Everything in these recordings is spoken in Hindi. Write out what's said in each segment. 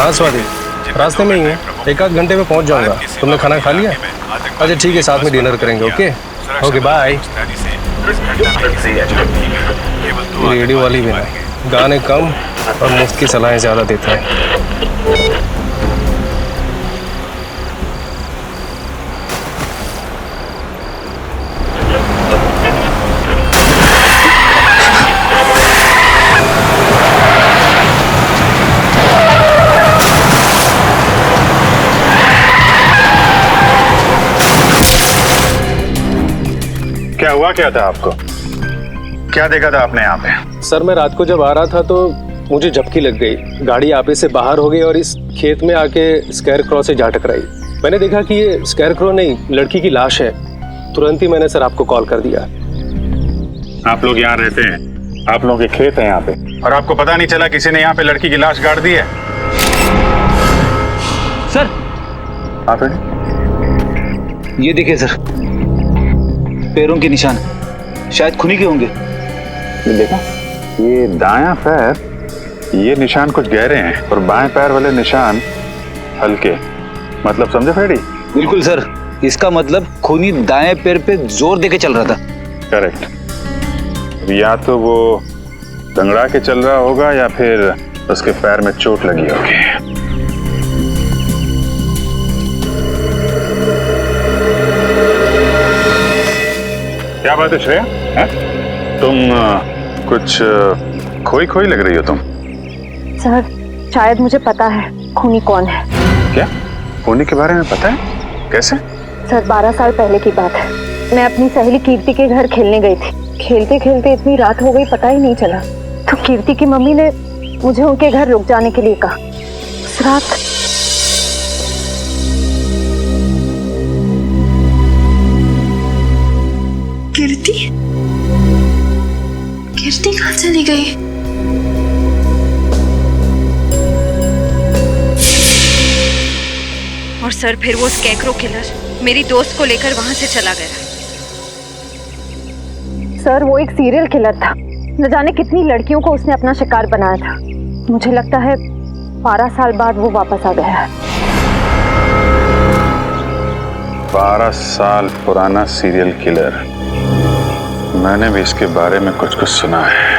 हाँ स्वाति, रास्ते में ही है, एक आध घंटे में पहुंच जाऊंगा। तुमने खाना खा लिया? अच्छा ठीक है, साथ में डिनर करेंगे। Okay okay bye. रेडियो वाली भी ना, गाने कम और मुफ्त की सलाहें ज्यादा देता है। क्या हुआ, क्या था आपको? क्या देखा था आपने यहाँ पे? सर मैं रात को जब आ रहा था तो मुझे झपकी लग गई, गाड़ी आपे से बाहर हो गई और इस खेत में आके स्कैर क्रॉ से जा टकराई। मैंने देखा कि ये स्कैर क्रॉ नहीं, लड़की की लाश है। तुरंत ही मैंने सर आपको कॉल कर दिया। आप लोग यहाँ रहते हैं, आप लोगों के खेत है यहाँ पे, और आपको पता नहीं चला किसी ने यहाँ पे लड़की की लाश गाड़ दी है? सर आप ये देखिए सर, पैरों के निशान, शायद खूनी के होंगे। ये देखा, ये दायां पैर, ये निशान कुछ गहरे हैं और बाएं पैर वाले निशान हल्के। मतलब समझे फ्रेडी? बिल्कुल सर, इसका मतलब खूनी दाएं पैर पे जोर देके चल रहा था। करेक्ट। या तो वो दंगड़ा के चल रहा होगा या फिर उसके पैर में चोट लगी होगी। क्या बात है श्रेया, है? तुम कुछ खोई खोई लग रही हो तुम। सर शायद मुझे पता है खूनी कौन है। क्या खूनी के बारे में पता है? कैसे? सर 12 साल पहले की बात है, मैं अपनी सहेली कीर्ति के घर खेलने गई थी। खेलते खेलते इतनी रात हो गई पता ही नहीं चला, तो कीर्ति की मम्मी ने मुझे उनके घर रुक जाने के लिए कहा। उस रात कीर्ति कहाँ चली गई? और सर फिर वो स्कैरक्रो किलर मेरी दोस्त को लेकर वहां से चला गया। सर वो एक सीरियल किलर था, न जाने कितनी लड़कियों को उसने अपना शिकार बनाया था। मुझे लगता है 12 साल बाद वो वापस आ गया है। 12 साल पुराना सीरियल किलर, मैंने भी इसके बारे में कुछ कुछ सुना है।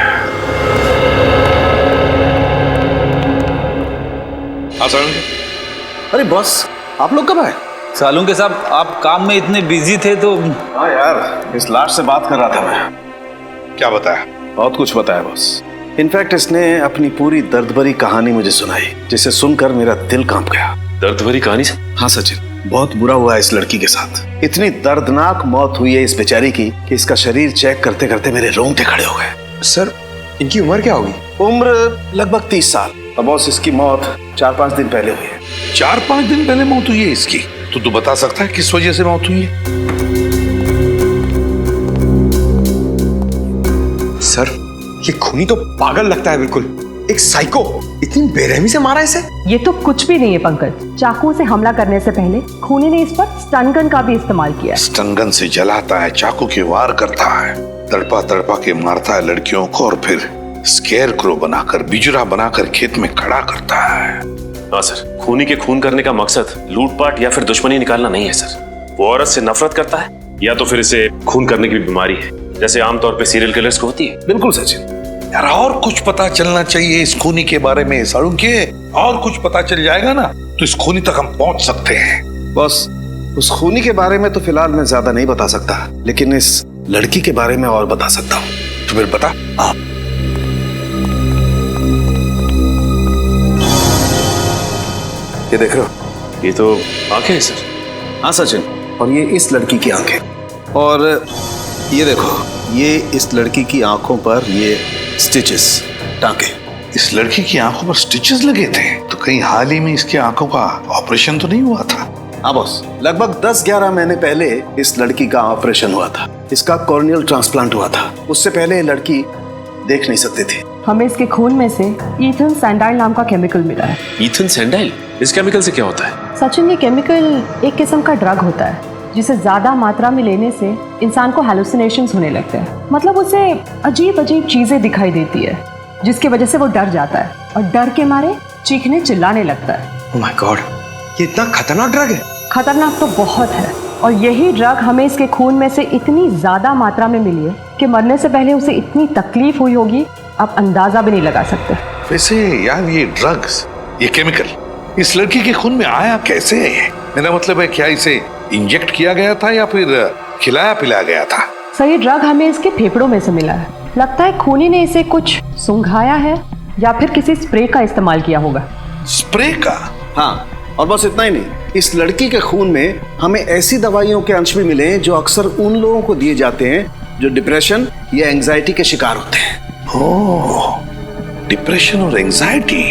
अरे बॉस, आप लोग कब आए? सालूं के साहब, आप काम में इतने बिजी थे तो। हाँ यार, इस लाश से बात कर रहा था मैं। क्या बताया? बहुत कुछ बताया बॉस। इनफैक्ट इसने अपनी पूरी दर्द भरी कहानी मुझे सुनाई, जिसे सुनकर मेरा दिल कांप गया। दर्द भरी कहानी से? हाँ सचिन, बहुत बुरा हुआ है इस लड़की के साथ। इतनी दर्दनाक मौत हुई है इस बेचारी की कि इसका शरीर चेक करते करते मेरे रोंगटे खड़े हो गए। सर इनकी उम्र क्या होगी? उम्र लगभग 30 साल। अब बॉस इसकी मौत 4-5 दिन पहले हुई है। 4-5 दिन पहले मौत हुई है इसकी? तो तू बता सकता है किस वजह से मौत हुई है? सर ये खूनी तो पागल लगता है, बिल्कुल एक साइको। इतनी बेरहमी से मारा इसे? ये तो कुछ भी नहीं है पंकज। चाकू से हमला करने से पहले खूनी ने इस पर स्टन गन का भी इस्तेमाल किया। स्टन गन से जलाता है, चाकू के वार करता है, तड़पा तड़पा के मारता है लड़कियों को और फिर स्केरक्रो बनाकर, बिजरा बनाकर खेत में खड़ा करता है। हाँ सर, खूनी के खून करने का मकसद लूटपाट या फिर दुश्मनी निकालना नहीं है सर। वो औरत से नफरत करता है या तो फिर इसे खून करने की बीमारी है, जैसे आमतौर पे सीरियल किलर्स को होती है। बिल्कुल सचिन। यार और कुछ पता चलना चाहिए इस खूनी के बारे में सालूं के। और कुछ पता चल जाएगा ना तो इस खूनी तक हम पहुंच सकते हैं। बॉस उस खूनी के बारे में तो फिलहाल मैं ज्यादा नहीं बता सकता, लेकिन इस लड़की के बारे में और बता सकता हूँ। तो फिर बता। ये देख रहे हो? ये तो आंखें हैं सर। हाँ सचिन, और ये इस लड़की की आंखें। और ये देखो, ये इस लड़की की आंखों पर ये स्टिचेस, टांके। इस लड़की की आंखों पर स्टिचेस लगे थे? तो कहीं हाल ही में इसकी आंखों का ऑपरेशन तो नहीं हुआ था? हाँ बॉस, लगभग 10-11 महीने पहले इस लड़की का ऑपरेशन हुआ था। इसका कॉर्नियल ट्रांसप्लांट हुआ था। उससे पहले ये लड़की देख नहीं सकती थी। हमें इसके खून में से ईथन सैंडाइल नाम का केमिकल मिला है। ईथन सैंडाइल? इस केमिकल से क्या होता है? सचिन, ये केमिकल एक किस्म का ड्रग होता है जिसे ज्यादा मात्रा में लेने से इंसान को हैलुसिनेशंस होने लगते हैं। मतलब उसे अजीब अजीब चीजें दिखाई देती है, जिसकी वजह से वो डर जाता है और डर के मारे चीखने चिल्लाने लगता है। ओह माय गॉड, ये इतना खतरनाक ड्रग है? खतरनाक तो बहुत है, और यही ड्रग हमें इसके खून में से इतनी ज्यादा मात्रा में मिली है कि मरने से पहले उसे इतनी तकलीफ हुई होगी आप अंदाजा भी नहीं लगा सकते। वैसे यार ये ड्रग्स, ये केमिकल इस लड़की के खून में आया कैसे है? मेरा मतलब है क्या इसे इंजेक्ट किया गया था या फिर खिलाया पिलाया गया था? सर ये ड्रग हमें इसके फेफड़ों में से मिला है। लगता है खूनी ने इसे कुछ सुंघाया है या फिर किसी स्प्रे का इस्तेमाल किया होगा। स्प्रे का? हाँ, और बस इतना ही नहीं, इस लड़की के खून में हमें ऐसी दवाइयों के अंश भी मिले हैं जो अक्सर उन लोगों को दिए जाते हैं जो डिप्रेशन या एंजाइटी के शिकार होते हैं। ओह, डिप्रेशन और एंजाइटी।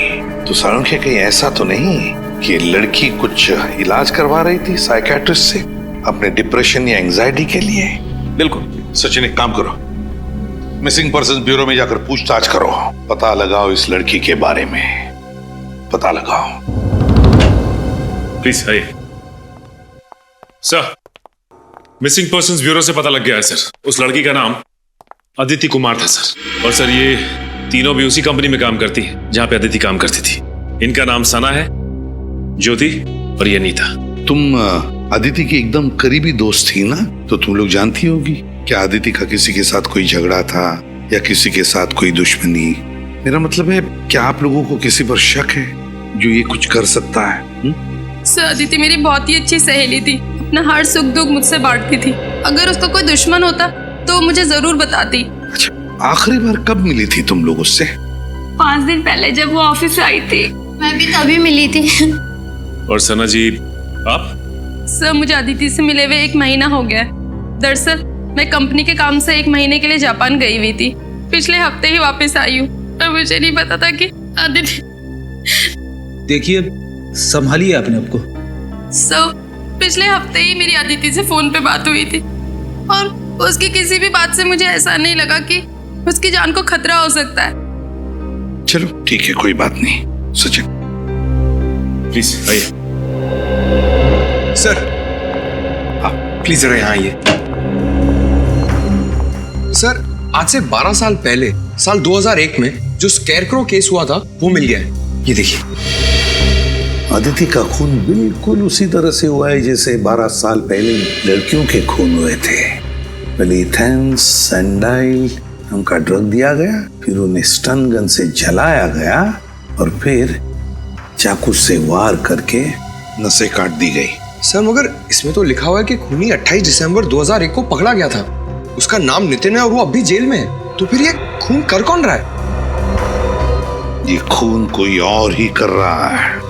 तो सारंग कहीं ऐसा तो नहीं कि लड़की कुछ इलाज करवा रही थी साइकियाट्रिस्ट से अपने डिप्रेशन या एंजाइटी के लिए? बिल्कुल। सचिन एक काम करो, मिसिंग पर्सन ब्यूरो में जाकर पूछताछ करो, पता लगाओ इस लड़की के बारे में, पता लगाओ। प्लीज आइए सर। मिसिंग पर्संस ब्यूरो से पता लग गया है सर, उस लड़की का नाम अदिति कुमार था सर। और सर ये तीनों भी उसी कंपनी में काम करती है जहां पे अदिति काम करती थी। इनका नाम सना है, ज्योति और ये नीता। तुम अदिति की एकदम करीबी दोस्त थी ना, तो तुम लोग जानती होगी क्या अदिति का किसी के साथ कोई झगड़ा था या किसी के साथ कोई दुश्मनी? मेरा मतलब है क्या आप लोगों को किसी पर शक है जो ये कुछ कर सकता है? सर अदिति मेरी बहुत ही अच्छी सहेली थी, अपना हर सुख दुख मुझसे बांटती थी। अगर उसका कोई दुश्मन होता तो मुझे जरूर बताती। अच्छा, आखिरी बार कब मिली थी तुम लोग उससे? 5 दिन पहले जब वो ऑफिस आई थी, मैं भी तभी मिली थी। और सना जी आप? सर मुझे अदिति से मिले हुए 1 महीना हो गया। दरअसल मैं कंपनी के काम से 1 महीने के लिए जापान गई हुई थी, पिछले हफ्ते ही वापस आई हूँ और मुझे नहीं पता था कि अदिति। देखिए संभालिए अपने आप को। सर पिछले हफ्ते ही मेरी अदिति से फोन पे बात हुई थी और उसकी किसी भी बात से मुझे ऐसा नहीं लगा कि उसकी जान को खतरा हो सकता है। चलो ठीक है, कोई बात नहीं। सचिन प्लीज आइए। सर प्लीज जरा यहाँ आइए। सर आज से 12 साल पहले साल 2001 में जो स्कैरक्रो केस हुआ था वो मिल गया है, ये देखिए। अदिति का खून बिल्कुल उसी तरह से हुआ है जैसे 12 साल पहले लड़कियों के खून हुए थे। पहले इथेंस सैंडाइल उनका ड्रग दिया गया, फिर उन्हें स्टन गन से जलाया गया और फिर चाकू से वार करके नसें काट दी गई। सर मगर इसमें तो लिखा हुआ है कि खूनी 28 दिसंबर 2001 को पकड़ा गया था। उसका नाम नितिन है और वो अभी जेल में है। तो फिर ये खून कर कौन रहा है? ये खून कोई और ही कर रहा है,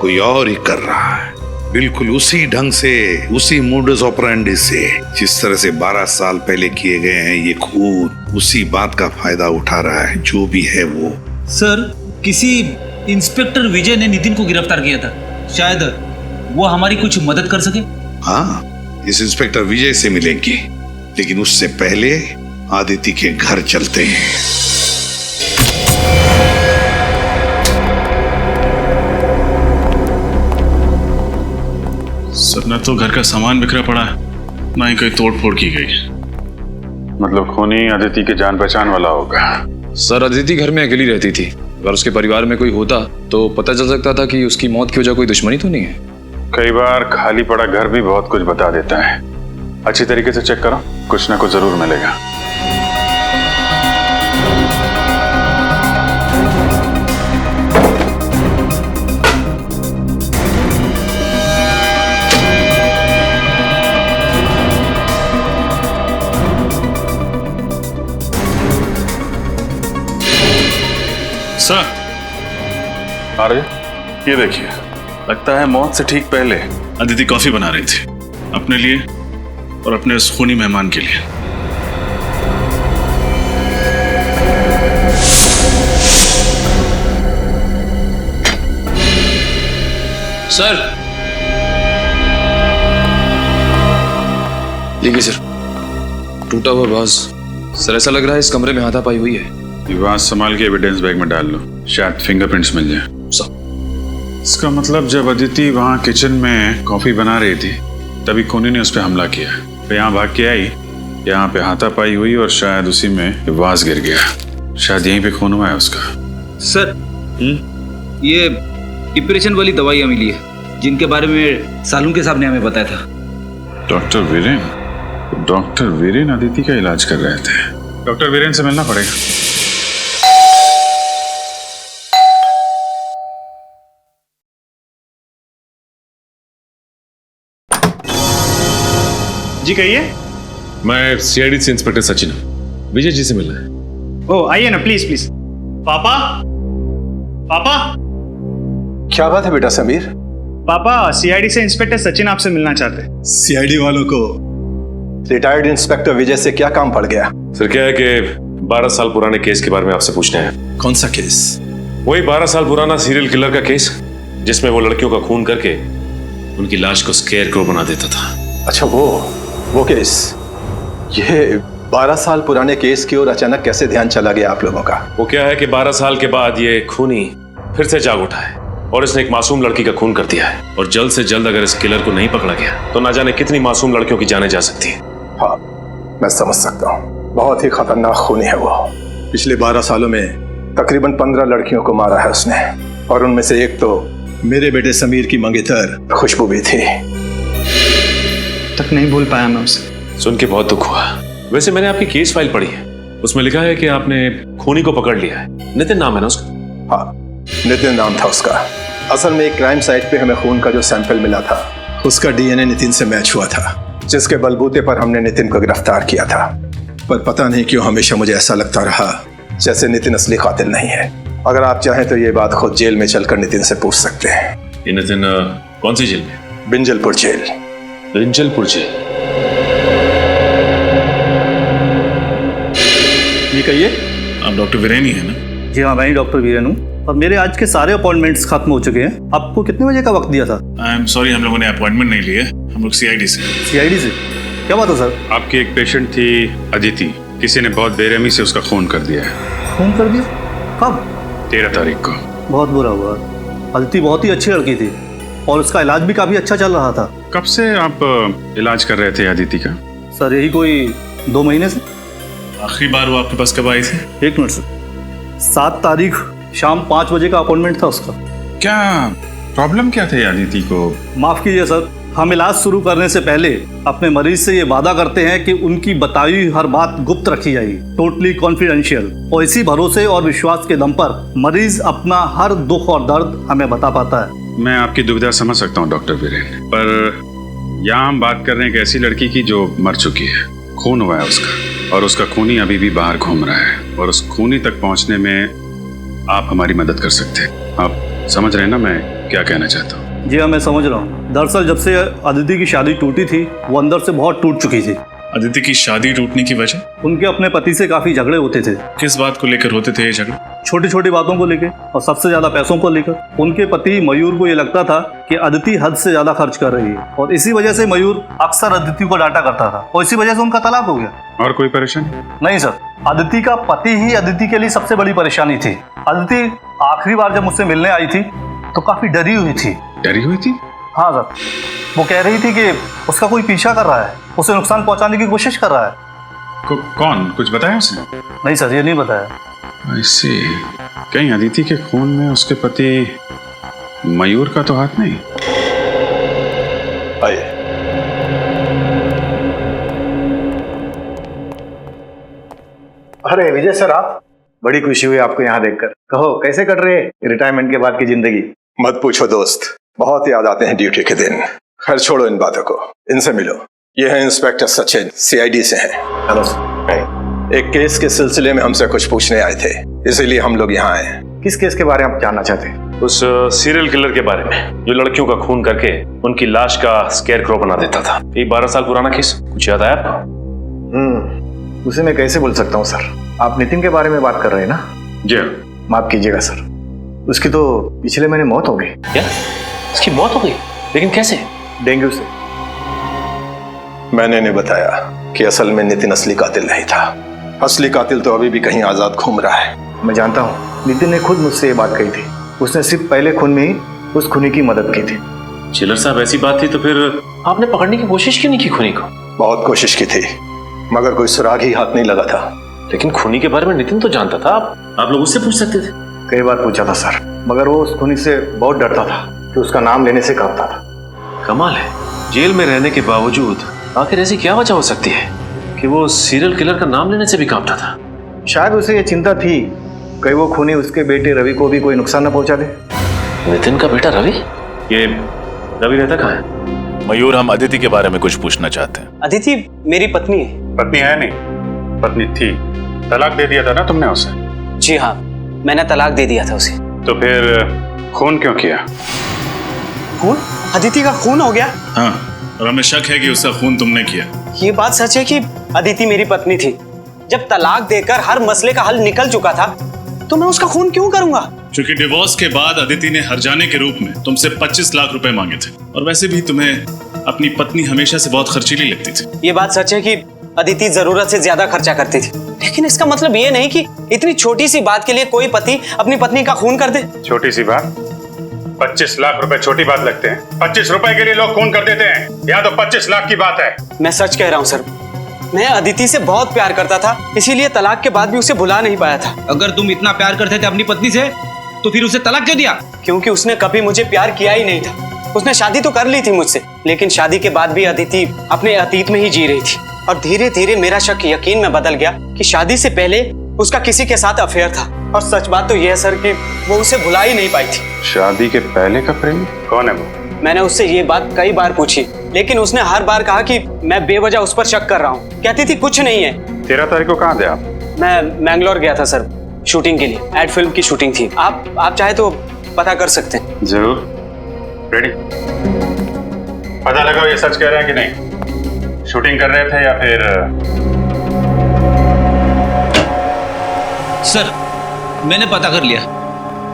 कोई और ही कर रहा है, बिल्कुल उसी ढंग से, उसी मोडस ऑपरेंडी से जिस तरह से 12 साल पहले किए गए हैं। ये खून उसी बात का फायदा उठा रहा है, जो भी है वो। सर किसी इंस्पेक्टर विजय ने नितिन को गिरफ्तार किया था, शायद वो हमारी कुछ मदद कर सके। हाँ, इस इंस्पेक्टर विजय से मिलेंगे, लेकिन उससे पहले आदिति के घर चलते हैं। सर न तो घर का सामान बिखरा पड़ा है, ना ही कोई तोड़ फोड़ की गई। मतलब खूनी अदिति के जान पहचान वाला होगा। सर अदिति घर में अकेली रहती थी, अगर उसके परिवार में कोई होता तो पता चल सकता था कि उसकी मौत की वजह कोई दुश्मनी तो नहीं है। कई बार खाली पड़ा घर भी बहुत कुछ बता देता है। अच्छी तरीके से चेक करो, कुछ ना कुछ जरूर मिलेगा। सर आ रहे? ये देखिए, लगता है मौत से ठीक पहले अदिति कॉफी बना रही थी अपने लिए और अपने उस खूनी मेहमान के लिए। सर देखिए सर, टूटा हुआ बाज। सर ऐसा लग रहा है इस कमरे में हाथापाई हुई है। ये बात संभाल के एविडेंस बैग में डाल लो, शायद फिंगरप्रिंट्स मिल जाए। इसका मतलब जब अदिति वहां किचन में कॉफी बना रही थी तभी खूनी ने उस पर हमला किया। फिर यहाँ भाग के आई, यहाँ पे हाथापाई हुई और शायद उसी में वाज गिर गया। शायद यहीं पे खून हुआ है उसका। सर ये डिप्रेशन वाली दवाइयाँ मिली है जिनके बारे में सालुंके साहब ने हमें बताया था। डॉक्टर वीरेन अदिति का इलाज कर रहे थे। डॉक्टर वीरेन से मिलना पड़ेगा। जी कहिए। मैं सीआईडी से इंस्पेक्टर सचिन हूं। विजय जी से मिलना है। ओ आइए ना, प्लीज प्लीज। पापा, पापा। क्या बात है बेटा समीर? पापा, सीआईडी से इंस्पेक्टर सचिन आपसे मिलना चाहते हैं। सीआईडी वालों को रिटायर्ड इंस्पेक्टर विजय से क्या काम पड़ गया? सर क्या है कि 12 साल पुराने केस के बारे में आपसे पूछना है। कौन सा केस? वही 12 साल पुराना सीरियल किलर का केस जिसमें वो लड़कियों का खून करके उनकी लाश को स्केयर क्रो बना देता था। अच्छा, वो केस। ये 12 साल पुराने केस की ओर अचानक कैसे ध्यान चला गया आप लोगों का? वो क्या है कि 12 साल के बाद ये खूनी फिर से जाग उठा है और इसने एक मासूम लड़की का खून कर दिया है। और जल्द से जल्द अगर इस किलर को नहीं पकड़ा गया तो ना जाने कितनी मासूम लड़कियों की जानें जा सकती है। हाँ, मैं समझ सकता हूँ। बहुत ही खतरनाक खूनी है वो। पिछले 12 सालों में तकरीबन 15 लड़कियों को मारा है उसने, और उनमें से एक तो मेरे बेटे समीर की मंगेतर खुशबू भी थी। तक नहीं भूल पाया मैं उसे। सुन के बहुत दुख हुआ। वैसे मैंने आपकी केस फाइल पढ़ी है, उसमें लिखा है कि आपने खूनी को पकड़ लिया है। नितिन नाम है ना उसका? हाँ, नितिन नाम था उसका। असल में एक क्राइम साइट पे हमें खून का जो सैंपल मिला था उसका डीएनए नितिन से मैच हुआ था, जिसके बलबूते पर हमने नितिन को गिरफ्तार किया था। पर पता नहीं क्यों हमेशा मुझे ऐसा लगता रहा जैसे नितिन असली कातिल नहीं है। अगर आप चाहें तो ये बात खुद जेल में चलकर नितिन से पूछ सकते हैं। ये नितिन कौन सी जेल में? बिंजलपुर जेल। बिंजलपुर जेल। ये कहिए। आप डॉक्टर वीरेन ही है ना? जी हाँ, मैं ही डॉक्टर वीरेन हूँ। और मेरे आज के सारे अपॉइंटमेंट्स खत्म हो चुके हैं। आपको कितने बजे का वक्त दिया था? आई एम सॉरी, हम लोगों ने अपॉइंटमेंट नहीं लिए। हम लोग सीआईडी से। सीआईडी से? क्या बात है सर? आपकी एक पेशेंट थी अदिति, किसी ने बहुत बेरहमी से उसका खून कर दिया है। खून कर दिया? कब? 13 तारीख को। बहुत बुरा हुआ। अदिति बहुत ही अच्छी लड़की थी और उसका इलाज भी काफी अच्छा चल रहा था। कब से आप इलाज कर रहे थे अदिति का? सर यही कोई 2 महीने से। आखिरी बार वो आपके पास कब आई थी? 1 मिनट सर। 7 तारीख शाम 5 बजे का अपॉइंटमेंट था उसका। क्या प्रॉब्लम क्या थी अदिति को? माफ कीजिए सर, हम इलाज शुरू करने से पहले अपने मरीज से ये वादा करते हैं कि उनकी बताई हुई हर बात गुप्त रखी जाएगी, टोटली कॉन्फिडेंशियल। और इसी भरोसे और विश्वास के दम पर मरीज अपना हर दुख और दर्द हमें बता पाता है। मैं आपकी दुविधा समझ सकता हूँ डॉक्टर वीरेन, पर यहाँ हम बात कर रहे हैं एक ऐसी लड़की की जो मर चुकी है, खून हुआ है उसका, और उसका खूनी अभी भी बाहर घूम रहा है, और उस खूनी तक पहुँचने में आप हमारी मदद कर सकते हैं। आप समझ रहे हैं ना मैं क्या कहना चाहता हूँ? जी हाँ, मैं समझ रहा हूँ। दरअसल जब से अदिति की शादी टूटी थी वो अंदर से बहुत टूट चुकी थी। अदिति की शादी टूटने की वजह? उनके अपने पति से काफी झगड़े होते थे। किस बात को लेकर होते थे ये झगड़े? छोटी छोटी बातों को लेकर, और सबसे ज्यादा पैसों को लेकर। उनके पति मयूर को ये लगता था कि अदिति हद से ज्यादा खर्च कर रही है, और इसी वजह से मयूर अक्सर अदिति को डांटा करता था, और इसी वजह से उनका तलाक हो गया। और कोई परेशानी? नहीं सर, अदिति का पति ही अदिति के लिए सबसे बड़ी परेशानी थी। अदिति आखिरी बार जब मुझसे मिलने आई थी तो काफी डरी हुई थी। डरी हुई थी? हाँ सर, वो कह रही थी कि उसका कोई पीछा कर रहा है, उसे नुकसान पहुंचाने की कोशिश कर रहा है। कौन? कुछ बताया उसने? नहीं सर, ये नहीं बताया। ऐसे कहीं अदिति के खून में उसके पति मयूर का तो हाथ नहीं? आइए। अरे विजय सर, आप? बड़ी खुशी हुई आपको यहाँ देखकर। कहो कैसे कट रहे रिटायरमेंट के बाद की जिंदगी? मत पूछो दोस्त, बहुत याद आते हैं ड्यूटी के दिन। खैर छोड़ो इन बातों को, इनसे मिलो। ये है इंस्पेक्टर सचिन, सीआईडी से हैं। Hello sir. एक केस के सिलसिले में हमसे कुछ पूछने आए थे, इसीलिए हम लोग यहाँ आए हैं। किस केस के बारे में आप जानना चाहते हैं? उस सीरियल किलर के बारे में जो लड़कियों का खून करके उनकी लाश का स्केयर क्रो बना देता था। ये 12 साल पुराना केस, कुछ याद आया आपको? उसे मैं कैसे बोल सकता हूँ सर। आप नितिन के बारे में बात कर रहे हैं ना? जी। माफ कीजिएगा सर, उसकी तो पिछले महीने मौत हो गई। क्या? उसकी मौत हो गई? लेकिन कैसे? डेंगू से। मैंने नहीं बताया कि असल में नितिन असली कातिल नहीं था। असली कातिल तो अभी भी कहीं आजाद घूम रहा है। मैं जानता हूँ, नितिन ने खुद मुझसे ये बात कही थी। उसने सिर्फ पहले खून में ही उस खूनी की मदद की थी। चिलर साहब, ऐसी बात थी तो फिर आपने पकड़ने की कोशिश क्यों नहीं की खूनी को? बहुत कोशिश की थी, मगर कोई सुराग ही हाथ नहीं लगा था। लेकिन खूनी के बारे में नितिन तो जानता था, आप लोग उससे पूछ सकते थे। कई बार पूछा था सर, मगर वो उस खूनी से बहुत डरता था कि उसका नाम लेने से कांपता था। कमाल है, जेल में रहने के बावजूद आखिर ऐसी क्या वजह हो सकती है कि वो सीरियल किलर का नाम लेने से भी कांपता था? शायद उसे ये चिंता थी कहीं वो खूनी उसके बेटे रवि को भी कोई नुकसान न पहुंचा दे। नितिन का बेटा रवि? ये रवि रहता कहाँ है? मयूर, हम अदिति के बारे में कुछ पूछना चाहते हैं। अदिति मेरी पत्नी है। पत्नी है नहीं, पत्नी थी। तलाक दे दिया था ना तुमने उसे? जी हाँ, मैंने तलाक दे दिया था उसे। तो फिर खून क्यों किया? खून? अदिति का खून हो गया? हाँ, और हमें शक है कि उसका खून तुमने किया। ये बात सच है कि अदिति मेरी पत्नी थी। जब तलाक देकर हर मसले का हल निकल चुका था तो मैं उसका खून क्यों करूंगा? क्योंकि डिवोर्स के बाद अदिति ने हर्जाने के रूप में तुमसे 25 लाख रुपए मांगे थे, और वैसे भी तुम्हें अपनी पत्नी हमेशा से बहुत खर्चीली लगती थी। ये बात सच है कि अदिति जरूरत से ज्यादा खर्चा करती थी, लेकिन इसका मतलब ये नहीं कि इतनी छोटी सी बात के लिए कोई पति अपनी पत्नी का खून कर दे। छोटी सी बात? 25 लाख रुपए छोटी बात लगते हैं? 25 रुपए के लिए लोग खून कर देते हैं, या तो 25 लाख की बात है। मैं सच कह रहा हूँ सर, मैं अदिति से बहुत प्यार करता था, इसीलिए तलाक के बाद भी उसे भुला नहीं पाया था। अगर तुम इतना प्यार करते थे अपनी पत्नी से तो फिर उसे तलाक क्यों दिया? क्योंकि उसने कभी मुझे प्यार किया ही नहीं था। उसने शादी तो कर ली थी मुझसे, लेकिन शादी के बाद भी अदिति अपने अतीत में ही जी रही थी, और धीरे धीरे मेरा शक यकीन में बदल गया कि शादी से पहले उसका किसी के साथ अफेयर था। और सच बात तो यह है सर कि वो उसे भुला ही नहीं पाई थी। शादी के पहले का प्रेमी? कौन है वो? मैंने उससे ये बात कई बार पूछी, लेकिन उसने हर बार कहा कि मैं बेवजह उस पर शक कर रहा हूँ। कहती थी कुछ नहीं है। 13 तारीख को कहाँ थे आप? मैं मैंगलोर गया था सर, शूटिंग के लिए। एड फिल्म की शूटिंग थी। आप चाहे तो पता कर सकते हैं। जरूर। रेडी? पता लगाओ ये सच कह रहे हैं कि नहीं। शूटिंग कर रहे थे या फिर? सर, मैंने पता कर लिया,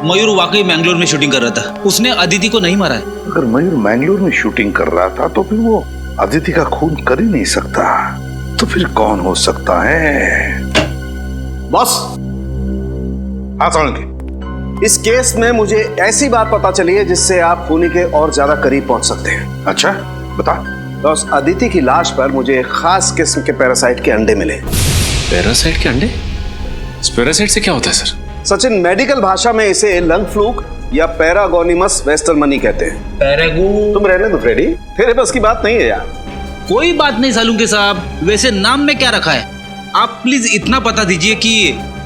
मयूर वाकई मैंगलोर में शूटिंग कर रहा था। उसने अदिति को नहीं मारा है। अगर मयूर मैंगलोर में शूटिंग कर रहा था तो फिर वो अदिति का खून कर ही नहीं सकता। तो फिर कौन हो सकता है? बॉस, हाँ सोलंकी, इस केस में मुझे ऐसी बात पता चली है जिससे आप खूनी के और ज्यादा करीब पहुंच सकते हैं। अच्छा, बता। बॉस, अदिति की लाश पर मुझे एक खास किस्म के पैरासाइट के अंडे मिले। पैरासाइट के अंडे? इस पैरासाइट से क्या होता है सर? सचिन, मेडिकल भाषा में इसे लंग फ्लूक या पैरागोनिमस वेस्टरमनी कहते हैं। पैरागो? तुम रहने दो फ्रेडी, तेरे बस की बात नहीं है यार। कोई बात नहीं सालुंके साहब, वैसे नाम में क्या रखा है? आप प्लीज इतना बता दीजिए कि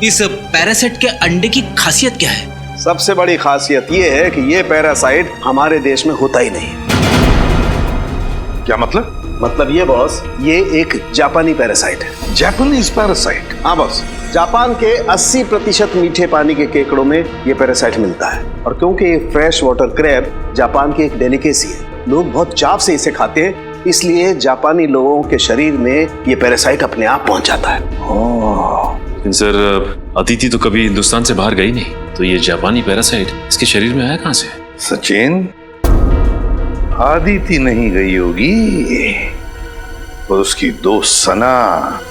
इस पैरासाइट के अंडे की खासियत क्या है? सबसे बड़ी खासियत ये है कि ये पैरासाइट हमारे देश में होता ही नहीं। क्या मतलब? मतलब ये बॉस, ये एक जापानी पैरासाइट है। Japanese parasite? हाँ बॉस, जापान के 80% मीठे पानी के केकड़ों में ये पैरासाइट मिलता है। और क्योंकि ये फ्रेश वाटर क्रैब जापान की एक डेलिकेसी है, लोग बहुत चाव से इसे खाते हैं, इसलिए जापानी लोगों के शरीर में ये पैरासाइट अपने आप पहुंच जाता है। लेकिन सर, अदिति तो कभी हिंदुस्तान से बाहर गई नहीं, तो ये जापानी पैरासाइट इसके शरीर में आया कहाँ से? सचिन, अदिति नहीं गई होगी, और उसकी दोस्त सना,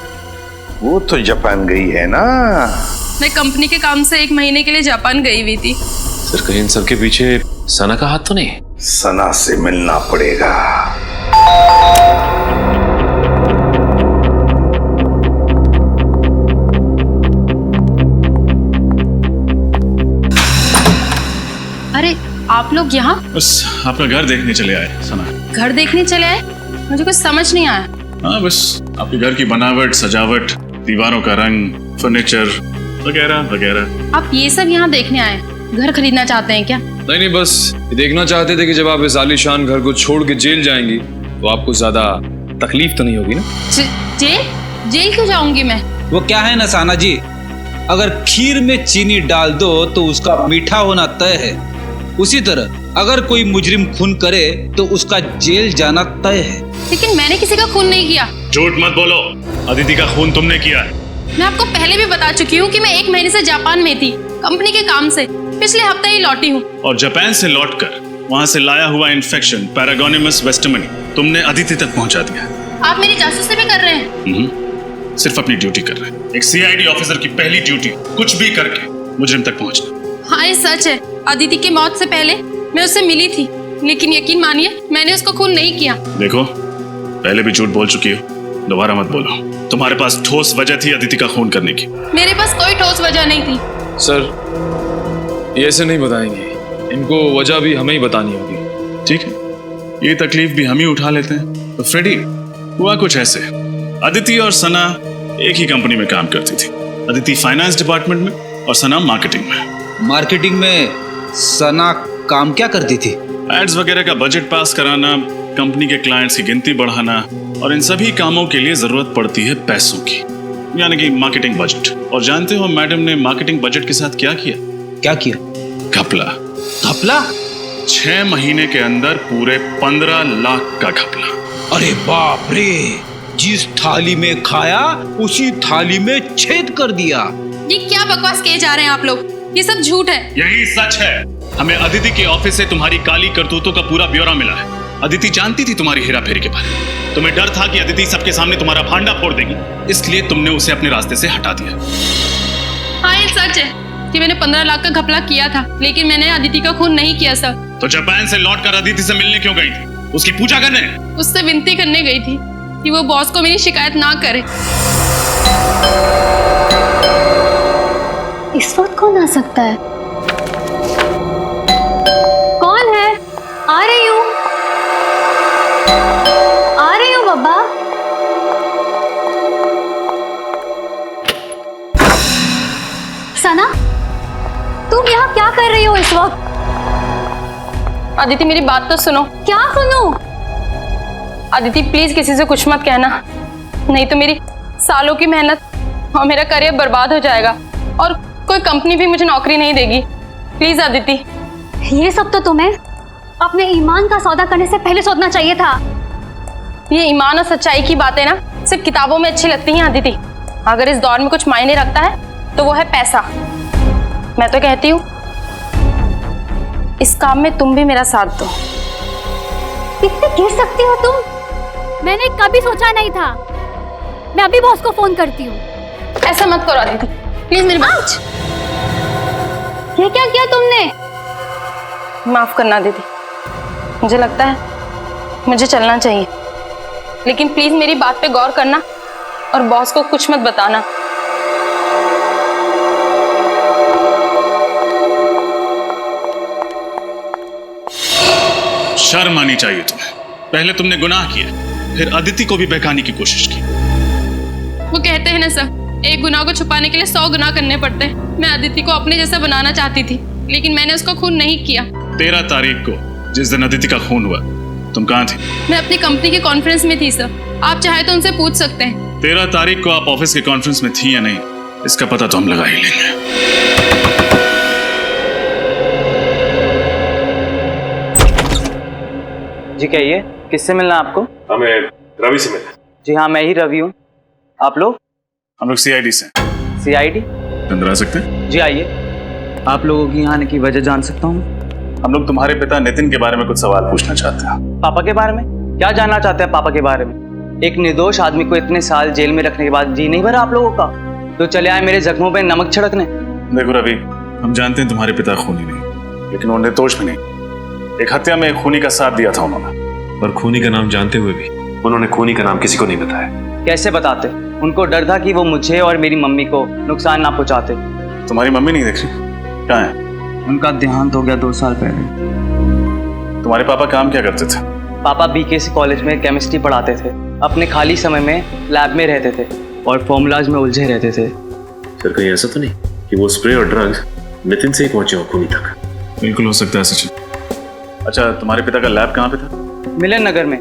वो तो जापान गई है ना। मैं कंपनी के काम से 1 महीने के लिए जापान गई हुई थी। सर, कहीं इन सब के पीछे सना का हाथ तो नहीं? सना से मिलना पड़ेगा। अरे आप लोग यहाँ? बस आपका घर देखने चले आए सना। घर देखने चले आए? मुझे कुछ समझ नहीं आया। हाँ, बस आपके घर की बनावट, सजावट, दीवारों का रंग, फर्नीचर वगैरह वगैरह। आप ये सब यहाँ देखने आए? घर खरीदना चाहते हैं क्या? नहीं, बस ये देखना चाहते थे कि जब आप इस आलीशान घर को छोड़ के जेल जाएंगी तो आपको ज्यादा तकलीफ तो नहीं होगी ना। जेल क्यों जाऊंगी मैं? वो क्या है ना साना जी, अगर खीर में चीनी डाल दो तो उसका मीठा होना तय है, उसी तरह अगर कोई मुजरिम खून करे तो उसका जेल जाना तय है। लेकिन मैंने किसी का खून नहीं किया। झूठ मत बोलो, अदिति का खून तुमने किया है। मैं आपको पहले भी बता चुकी हूँ कि मैं 1 महीने से जापान में थी, कंपनी के काम से। पिछले हफ्ते ही लौटी हूँ। और जापान से लौटकर वहाँ से लाया हुआ इन्फेक्शन पैरागोनिमस वेस्टरमनी तुमने अदिति तक पहुँचा दिया। आप मेरी जासूसी भी कर रहे हैं? सिर्फ अपनी ड्यूटी कर रहे हैं। एक सीआईडी ऑफिसर की पहली ड्यूटी कुछ भी करके मुजरिम तक पहुँचना। हाँ, ये सच है। अदिति की मौत से पहले मैं उससे मिली थी, लेकिन यकीन मानिए मैंने उसको खून नहीं किया। देखो, पहले भी झूठ बोल चुकी हो, दोबारा मत बोलो। तुम्हारे पास ठोस वजह थी अदिति का खून करने की। मेरे पास कोई ठोस वजह नहीं थी। सर, ये ऐसे नहीं बताएंगे। इनको वजह भी हमें ही बतानी होगी। ठीक है, ये तकलीफ भी हम ही उठा लेते हैं। तो फ्रेडी, हुआ कुछ ऐसे, अदिति और सना एक ही कंपनी में काम करती थी। अदिति फाइनेंस डिपार्टमेंट में और सना मार्केटिंग में। मार्केटिंग में सना काम क्या करती थी? एड्स वगैरह का बजट पास कराना, कंपनी के क्लाइंट्स की गिनती बढ़ाना, और इन सभी कामों के लिए जरूरत पड़ती है पैसों की, यानी कि मार्केटिंग बजट। और जानते हो मैडम ने मार्केटिंग बजट के साथ क्या किया? क्या किया? घपला। घपला? 6 महीने के अंदर पूरे 15 लाख का घपला। अरे बाप रे, जिस थाली में खाया उसी थाली में छेद कर दिया। ये क्या बकवास किए जा रहे हैं आप लोग? ये सब झूठ है। यही सच है। हमें अदिति के ऑफिस से तुम्हारी काली करतूतों का पूरा ब्यौरा मिला है। अदिति जानती थी तुम्हारी हेरा फेरी के बारे में। तुम्हें डर था कि अदिति सबके सामने तुम्हारा भांडा फोड़ देगी, इसलिए तुमने उसे अपने रास्ते से हटा दिया। हाँ, ये सच है कि मैंने 15 लाख का घपला किया था, लेकिन मैंने अदिति का खून नहीं किया सर। तो जापान से लौटकर अदिति से मिलने क्यों गई थी? उसकी पूजा करने? उससे विनती करने गई थी कि वो बॉस को मेरी शिकायत ना करे। इस वक्त कौन आ सकता है? कौन है? आ रही हूँ बाबा। सना, तुम यहाँ क्या कर रही हो इस वक्त? अदिति, मेरी बात तो सुनो। क्या सुनो? अदिति प्लीज किसी से कुछ मत कहना, नहीं तो मेरी सालों की मेहनत और मेरा करियर बर्बाद हो जाएगा और कोई कंपनी भी मुझे नौकरी नहीं देगी। प्लीज अदिति। ये सब तो तुम्हें अपने ईमान का सौदा करने से पहले सोचना चाहिए था। ये ईमान और सच्चाई की बातें ना सिर्फ किताबों में अच्छी लगती हैं अदिति। अगर इस दौर में कुछ मायने रखता है तो वो है पैसा। मैं तो कहती हूँ इस काम में तुम भी मेरा साथ दो। कितने गिर सकती हो तुम? मैंने कभी सोचा नहीं था। मैं अभी बॉस को फोन करती हूँ। ऐसा मत करो अदिति, प्लीज मेरी बात। ये क्या किया तुमने? माफ करना दीदी, मुझे लगता है मुझे चलना चाहिए, लेकिन प्लीज मेरी बात पे गौर करना और बॉस को कुछ मत बताना। शर्म आनी चाहिए तुम्हें। पहले तुमने गुनाह किया, फिर अदिति को भी बहकाने की कोशिश की। वो कहते हैं ना सर, एक गुनाह को छुपाने के लिए 100 गुनाह करने पड़ते हैं। मैं अदिति को अपने जैसा बनाना चाहती थी, लेकिन मैंने उसका खून नहीं किया। 13 तारीख को जिस दिन अदिति का खून हुआ, तुम कहाँ थी? मैं अपनी कंपनी के कॉन्फ्रेंस में थी सर। आप चाहे तो उनसे पूछ सकते हैं। 13 तारीख को आप ऑफिस के कॉन्फ्रेंस में थी या नहीं, इसका पता तो हम लगा ही लेंगे। जी कहिए, किससे मिलना आपको? हमें रवि से मिलना। जी हाँ, मैं ही रवि हूँ। आप लोग? हम लोग CID से। CID? अंदर आ सकते हैं? जी आइए। आप लोगों की यहाँ आने की वजह जान सकता हूँ? हम लोग तुम्हारे पिता नितिन के बारे में कुछ सवाल पूछना चाहते हैं। पापा के बारे में? क्या जानना चाहते हैं पापा के बारे में? एक निर्दोष आदमी को इतने साल जेल में रखने के बाद जी नहीं भरा आप लोगों का, तो चले आए मेरे जख्मों पे नमक छिड़कने। देखो रवि, हम जानते हैं तुम्हारे पिता खूनी नहीं, लेकिन वो निर्दोष भी नहीं। एक हत्या में एक खूनी का साथ दिया था उन्होंने। पर खूनी का नाम जानते हुए भी उन्होंने खूनी का नाम किसी को नहीं बताया। कैसे बताते? उनको डर था कि वो मुझे और मेरी मम्मी को नुकसान ना पहुंचाते। तुम्हारी मम्मी नहीं दिख रही, कहाँ है? उनका देहांत हो गया 2 साल पहले। तुम्हारे पापा काम क्या करते थे? पापा BKC कॉलेज में केमिस्ट्री पढ़ाते थे। अपने खाली समय में लैब में रहते थे और फॉर्मूलाज में उलझे रहते थे। फिर कहीं ऐसा तो नहीं कि वो स्प्रे और ड्रग्स नितिन से ही पहुंचे हो खूनी तक? बिल्कुल हो सकता है सचिन। अच्छा, तुम्हारे पिता का लैब कहाँ पे था? मिलन नगर में।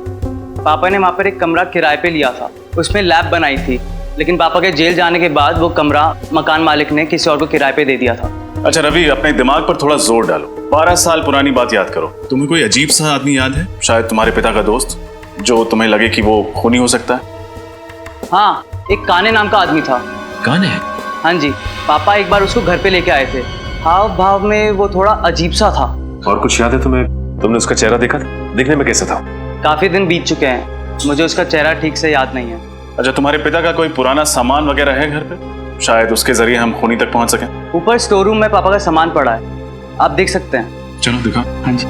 पापा ने वहाँ पर एक कमरा किराए पे लिया था, उसमें लैब बनाई थी, लेकिन पापा के जेल जाने के बाद वो कमरा मकान मालिक ने किसी और को किराए पे दे दिया था। अच्छा रवि, अपने दिमाग पर थोड़ा जोर डालो। 12 साल पुरानी बात याद करो। तुम्हें कोई अजीब सा आदमी याद है, शायद तुम्हारे पिता का दोस्त, जो तुम्हें लगे कि वो खूनी हो सकता है? हाँ, एक काने नाम का आदमी था। काने? हाँ जी, पापा एक बार उसको घर पे लेके आए थे। हाव भाव में वो थोड़ा अजीब सा था। और कुछ याद है तुम्हें? तुमने उसका चेहरा देखा था? दिखने में कैसा था? काफी दिन बीत चुके हैं, मुझे उसका चेहरा ठीक से याद नहीं है। अच्छा, तुम्हारे पिता का कोई पुराना सामान वगैरह है घर पे? शायद उसके जरिए हम खूनी तक पहुंच सकें। ऊपर स्टोर रूम में पापा का सामान पड़ा है, आप देख सकते हैं। चलो दिखा। हाँ जी।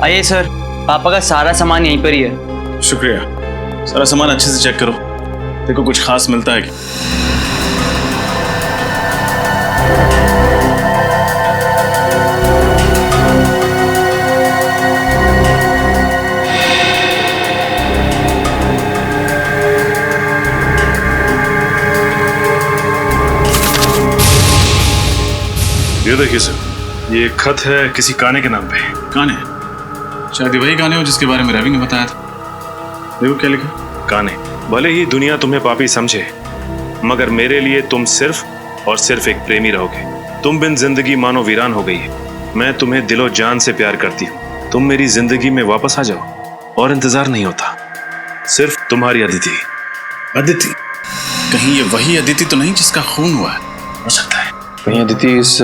आइए सर, पापा का सारा सामान यहीं पर ही है। शुक्रिया। सारा सामान अच्छे से चेक करो, देखो कुछ खास मिलता है कि। ये देखिए सर, ये खत है किसी काने के नाम पे। काने? शायद वही काने हो जिसके बारे में रवि ने बताया था। देखो क्या लिखा। काने, भले ही दुनिया तुम्हें पापी समझे, मगर मेरे लिए तुम सिर्फ और सिर्फ एक प्रेमी रहोगे। तुम बिन जिंदगी मानो वीरान हो गई है। मैं तुम्हें दिलो जान से प्यार करती हूँ। तुम मेरी जिंदगी में वापस आ जाओ और इंतजार नहीं होता। सिर्फ तुम्हारी अदिति। अदिति? कहीं ये वही अदिति तो नहीं जिसका खून हुआ है? हो सकता है। कहीं अदिति इस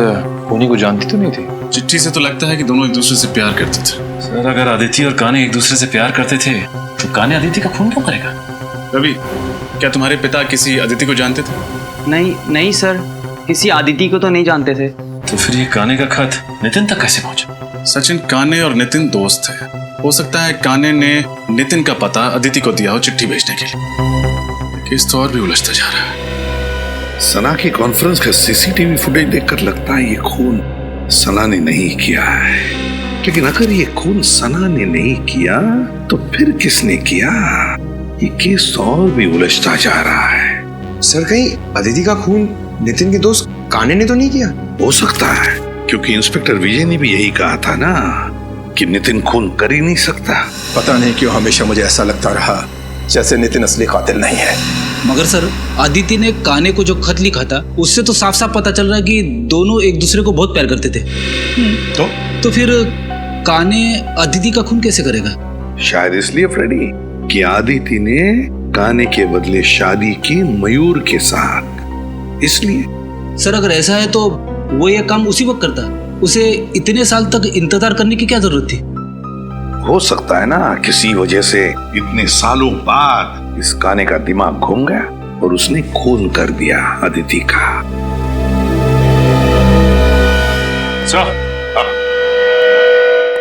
खूनी को जानती तो नहीं थी? चिट्ठी से तो लगता है कि दोनों एक दूसरे से प्यार करते थे। सर, अगर अदिति और काने एक दूसरे से प्यार करते थे तो काने अदिति का खून क्यों करेगा? रवि, क्या तुम्हारे पिता किसी अदिति को जानते थे? नहीं सर, किसी अदिति को तो नहीं जानते थे। तो फिर ये काने का खत नितिन तक कैसे पहुंचा? सचिन, काने और नितिन दोस्त थे। हो सकता है काने ने नितिन का पता अदिति को दिया हो चिट्ठी भेजने के लिए। केस तो और भी उलझता जा रहा है। सना की कॉन्फ्रेंस का सीसीटीवी फुटेज देखकर लगता है ये खून सना ने नहीं किया है। लेकिन अगर ये खून सना ने नहीं किया तो फिर किसने किया? ये केस और भी उलझता जा रहा है। सर, कहीं अदिति का खून नितिन के दोस्त काने ने तो नहीं किया? हो सकता है, क्योंकि इंस्पेक्टर विजय ने भी यही कहा था ना कि नितिन खून कर ही नहीं सकता। पता नहीं क्यों हमेशा मुझे ऐसा लगता रहा जैसे नितिन असली कातिल नहीं है। मगर सर, अदिति ने काने को जो खत लिखा था उससे तो साफ साफ पता चल रहा है कि दोनों एक दूसरे को बहुत प्यार करते थे। तो फिर काने अदिति का खून कैसे करेगा? शायद इसलिए फ्रेडी कि अदिति ने काने के बदले शादी की मयूर के साथ, इसलिए। सर, अगर ऐसा है तो वो ये काम उसी वक्त करता। उसे इतने साल तक इंतजार करने की क्या जरूरत थी? हो सकता है ना किसी वजह से इतने सालों बाद इस काने का दिमाग घूम गया और उसने खून कर दिया अदिति का। सर,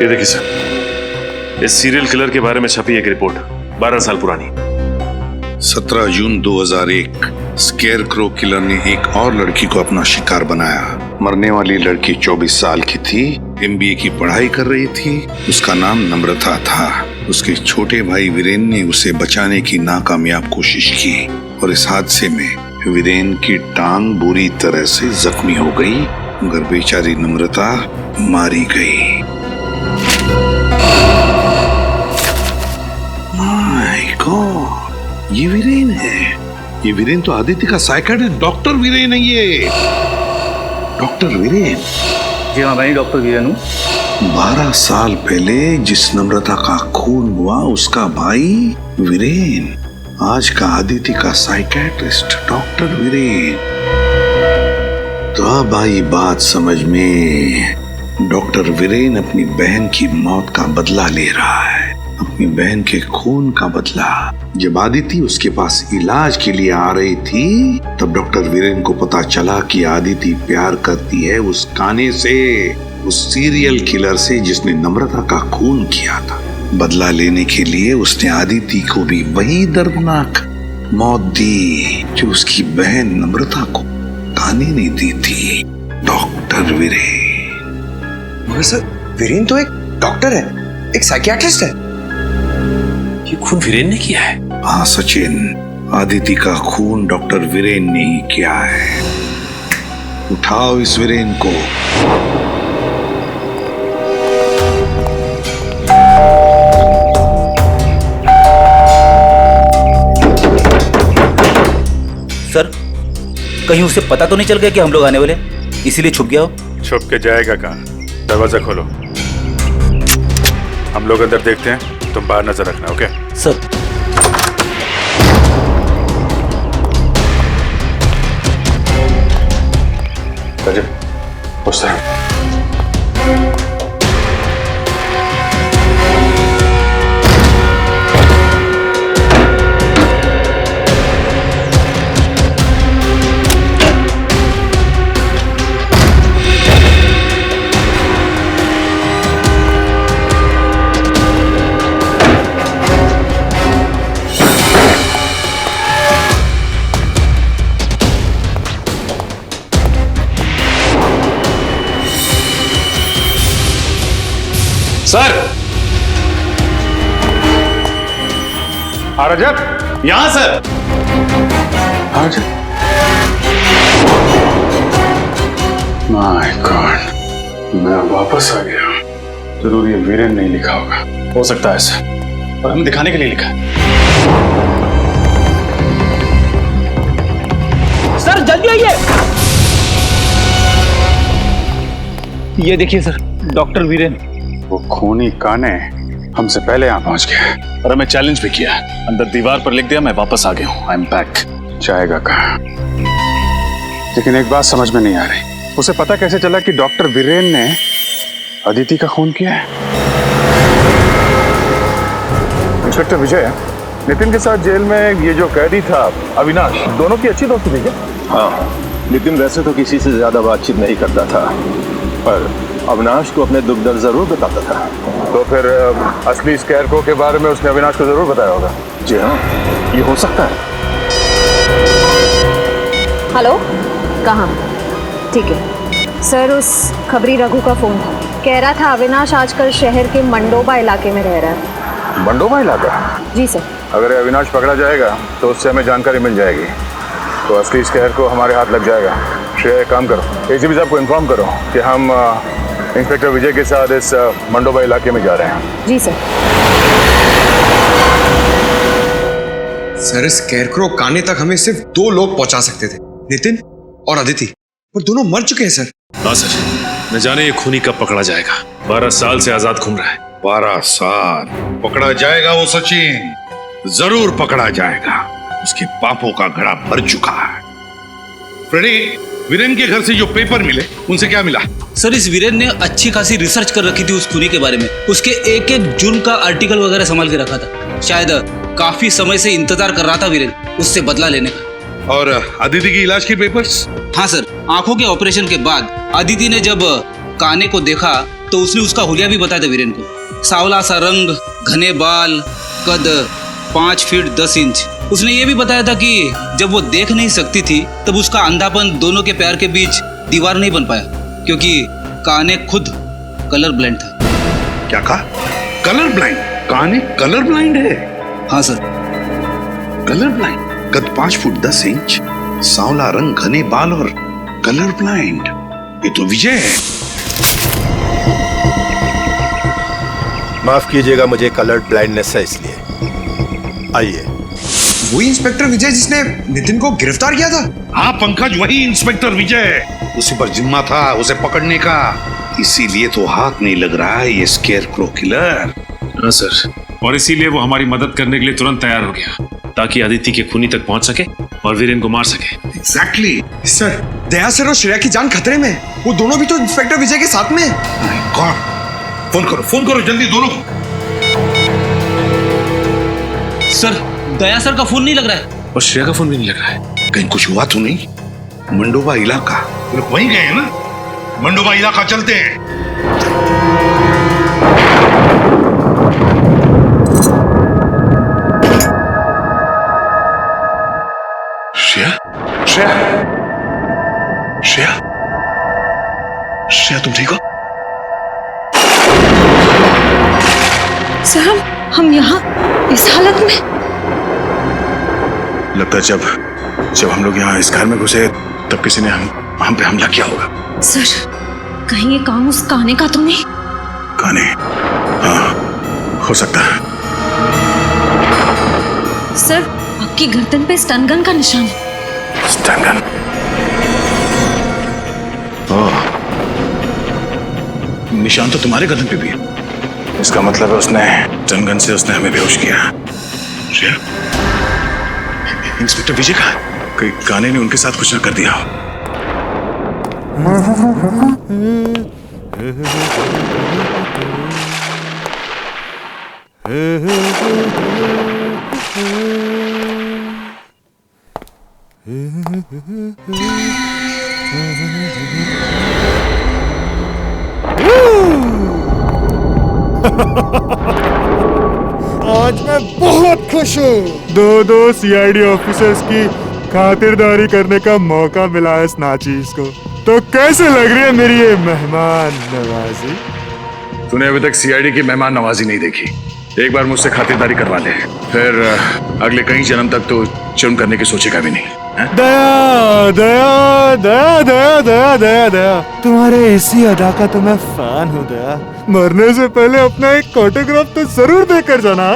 ये देखिए सर, इस सीरियल किलर के बारे में छपी एक रिपोर्ट 12 साल पुरानी। 17 जून 2001 स्केयरक्रो किलर ने एक और लड़की को अपना शिकार बनाया। मरने वाली लड़की 24 साल की थी, MBA की पढ़ाई कर रही थी। उसका नाम नम्रता था। उसके छोटे भाई वीरेन ने उसे बचाने की नाकामयाब कोशिश की और इस हादसे में वीरेन की टांग बुरी तरह से जख्मी हो गई, मगर बेचारी नम्रता मारी गई। माय गॉड, ये वीरेन है। ये वीरेन तो अदिति का साइकियाट्रिस्ट डॉक्टर वीरेन है। ये डॉक्टर वीरेन? जी हाँ, मैं डॉक्टर वीरेन हूँ। 12 साल पहले जिस नम्रता का खून हुआ उसका भाई वीरेन, आज का अदिति का साइकियाट्रिस्ट डॉक्टर वीरेन। तो अब आई बात समझ में। डॉक्टर वीरेन अपनी बहन की मौत का बदला ले रहा है, अपनी बहन के खून का बदला। जब अदिति उसके पास इलाज के लिए आ रही थी तब डॉक्टर वीरेन को पता चला कि अदिति प्यार करती है उस काने से, उस सीरियल किलर से जिसने नम्रता का खून किया था। बदला लेने के लिए उसने अदिति को भी वही दर्दनाक मौत दी जो उसकी बहन नम्रता को काने ने दी थी। डॉक्टर वीरेन। मगर सर, वीरेन तो एक डॉक्टर है, एक साइकियाट्रिस्ट है। ये खून वीरेन ने किया है? हाँ सचिन, अदिति का खून डॉक्टर वीरेन ने ही किया है। उठाओ इस वीरेन को। सर, कहीं उसे पता तो नहीं चल गया कि हम लोग आने वाले, इसीलिए छुप गया हो? छुप के जाएगा कहाँ? दरवाजा खोलो, हम लोग अंदर देखते हैं, तुम बाहर नजर रखना। Okay sir. उस तरह हाँ रजत, यहाँ सर। हाँ रजत। माय गॉड, मैं वापस आ गया। जरूर ये वीरेन नहीं लिखा होगा। हो सकता है सर, और हमें दिखाने के लिए लिखा है। सर जल्दी आइए। ये देखिए सर, डॉक्टर वीरेन। वो खूनी काने हमसे पहले यहाँ पहुंच गया और हमें चैलेंज भी किया। अंदर दीवार पर लिख दिया, मैं वापस आ गया हूँ, आई एम बैक। जाएगा कहाँ? लेकिन एक बात समझ में नहीं आ रही, उसे पता कैसे चला कि डॉक्टर वीरेन ने अदिति का खून किया है? इंस्पेक्टर विजय, नितिन के साथ जेल में ये जो कैदी था अविनाश, दोनों की अच्छी दोस्ती थी क्या? हाँ, नितिन वैसे तो किसी से ज्यादा बातचीत नहीं करता था, पर अविनाश को अपने दुख दर्द जरूर बताता था। तो फिर असली स्कैरक्रो के बारे में उसने अविनाश को जरूर बताया होगा। जी हाँ, ये हो सकता है। हेलो, कहाँ? ठीक है सर, उस खबरी रघु का फोन था। कह रहा था अविनाश आजकल शहर के मंडोबा इलाके में रह रहा है। मंडोबा इलाका? जी सर। अगर ये अविनाश पकड़ा जाएगा तो उससे हमें जानकारी मिल जाएगी, तो असली स्कैरक्रो हमारे हाथ लग जाएगा। श्रेया, एक काम करो, एसीपी साहब को इन्फॉर्म करो कि हम इंस्पेक्टर विजय के साथ इस मंडोबा इलाके में जा रहे हैं। जी सर। सर, स्कैरक्रो काने तक हमें सिर्फ 2 लोग पहुंचा सकते थे, नितिन और अदिति, पर दोनों मर चुके हैं सर। हाँ सर, न जाने ये खूनी कब पकड़ा जाएगा। 12 साल से आजाद घूम रहा है। 12 साल पकड़ा जाएगा वो सचिन, जरूर पकड़ा जाएगा। उसके पापों का घड़ा भर चुका है। फ्रेडी, वीरेन के घर से जो पेपर मिले उनसे क्या मिला? सर, इस वीरेन ने अच्छी खासी रिसर्च कर रखी थी उस खूनी के बारे में। उसके एक एक जुर्म का आर्टिकल वगैरह संभाल के रखा था। शायद काफी समय से इंतजार कर रहा था वीरेन उससे बदला लेने का। और अदिति की इलाज के पेपर्स? हाँ सर, आंखों के ऑपरेशन के बाद अदिति ने जब काने को देखा तो उसने उसका हुलिया भी बताया था वीरेन को। सांवला सा रंग, घने बाल, कद 5 फीट 10 इंच। उसने ये भी बताया था कि जब वो देख नहीं सकती थी तब उसका अंधापन दोनों के पैर के बीच दीवार नहीं बन पाया, क्योंकि काने खुद कलर ब्लाइंड था। क्या कहा? Colour blind? काने कलर ब्लाइंड है? हाँ सर। Colour blind? कद 5 फुट 10 इंच, सांवला रंग, घने बाल और कलर ब्लाइंड। ये तो विजय है। माफ कीजिएगा, मुझे कलर ब्लाइंडनेस है इसलिए। आइए। वही इंस्पेक्टर विजय जिसने नितिन को गिरफ्तार किया था? हाँ पंकज, वही इंस्पेक्टर विजय। उसी पर जिम्मा था उसे पकड़ने का, इसीलिए तो हाथ नहीं लग रहा है ये स्केयरक्रो किलर। हाँ सर, और इसीलिए वो हमारी मदद करने के लिए तुरंत तैयार हो गया, ताकि अदिति के खूनी तक पहुंच सके और वीरेन को मार सके। एग्जैक्टली। सर, दया सर और श्रेया की जान खतरे में। वो दोनों भी तो इंस्पेक्टर विजय के साथ में। फोन करो जल्दी दोनों को। सर, दया सर का फोन नहीं लग रहा है और श्रेया का फोन भी नहीं लग रहा है। कहीं कुछ हुआ तो नहीं? मंडोबा इलाका, लोग वहीं गए हैं ना? मंडोबा इलाका चलते हैं। श्रेया, श्रेया, श्रेया, श्रेया, तुम ठीक हो? सर, हम यहाँ इस हालत में? लगता है जब हम लोग यहाँ इस घर में घुसे तब किसी ने हम पे हमला किया होगा। सर, कहीं ये काम उस काने का तो नहीं? काने? हाँ, हो सकता है। सर, आपकी गर्दन पे स्टन गन का निशान है। Stun gun? ओह, निशान तो तुम्हारे गर्दन पे भी है। इसका मतलब है उसने स्टन गन से उसने हमें बेहोश किया। श्रेया, इंस्पेक्टर विजय कहाँ है? कहीं काने ने उनके साथ कुछ न कर दिया हो। आज मैं बहुत खुश हूँ। दो सीआईडी ऑफिसर्स की खातिरदारी करने का मौका मिला है इस नाचीज को। तो कैसे लग रही है मेरी ये मेहमान नवाजी? तूने अभी तक सीआईडी की मेहमान नवाजी नहीं देखी। एक बार मुझसे खातिरदारी करवा ले, फिर अगले कई जन्म तक तो जुर्म करने की सोचेगा भी नहीं। दया दया दया दया दया दया दया, तुम्हारे ऐसी अदा का तो मैं फैन हूँ दया। मरने से पहले अपना एक ऑटोग्राफ तो जरूर देकर जाना।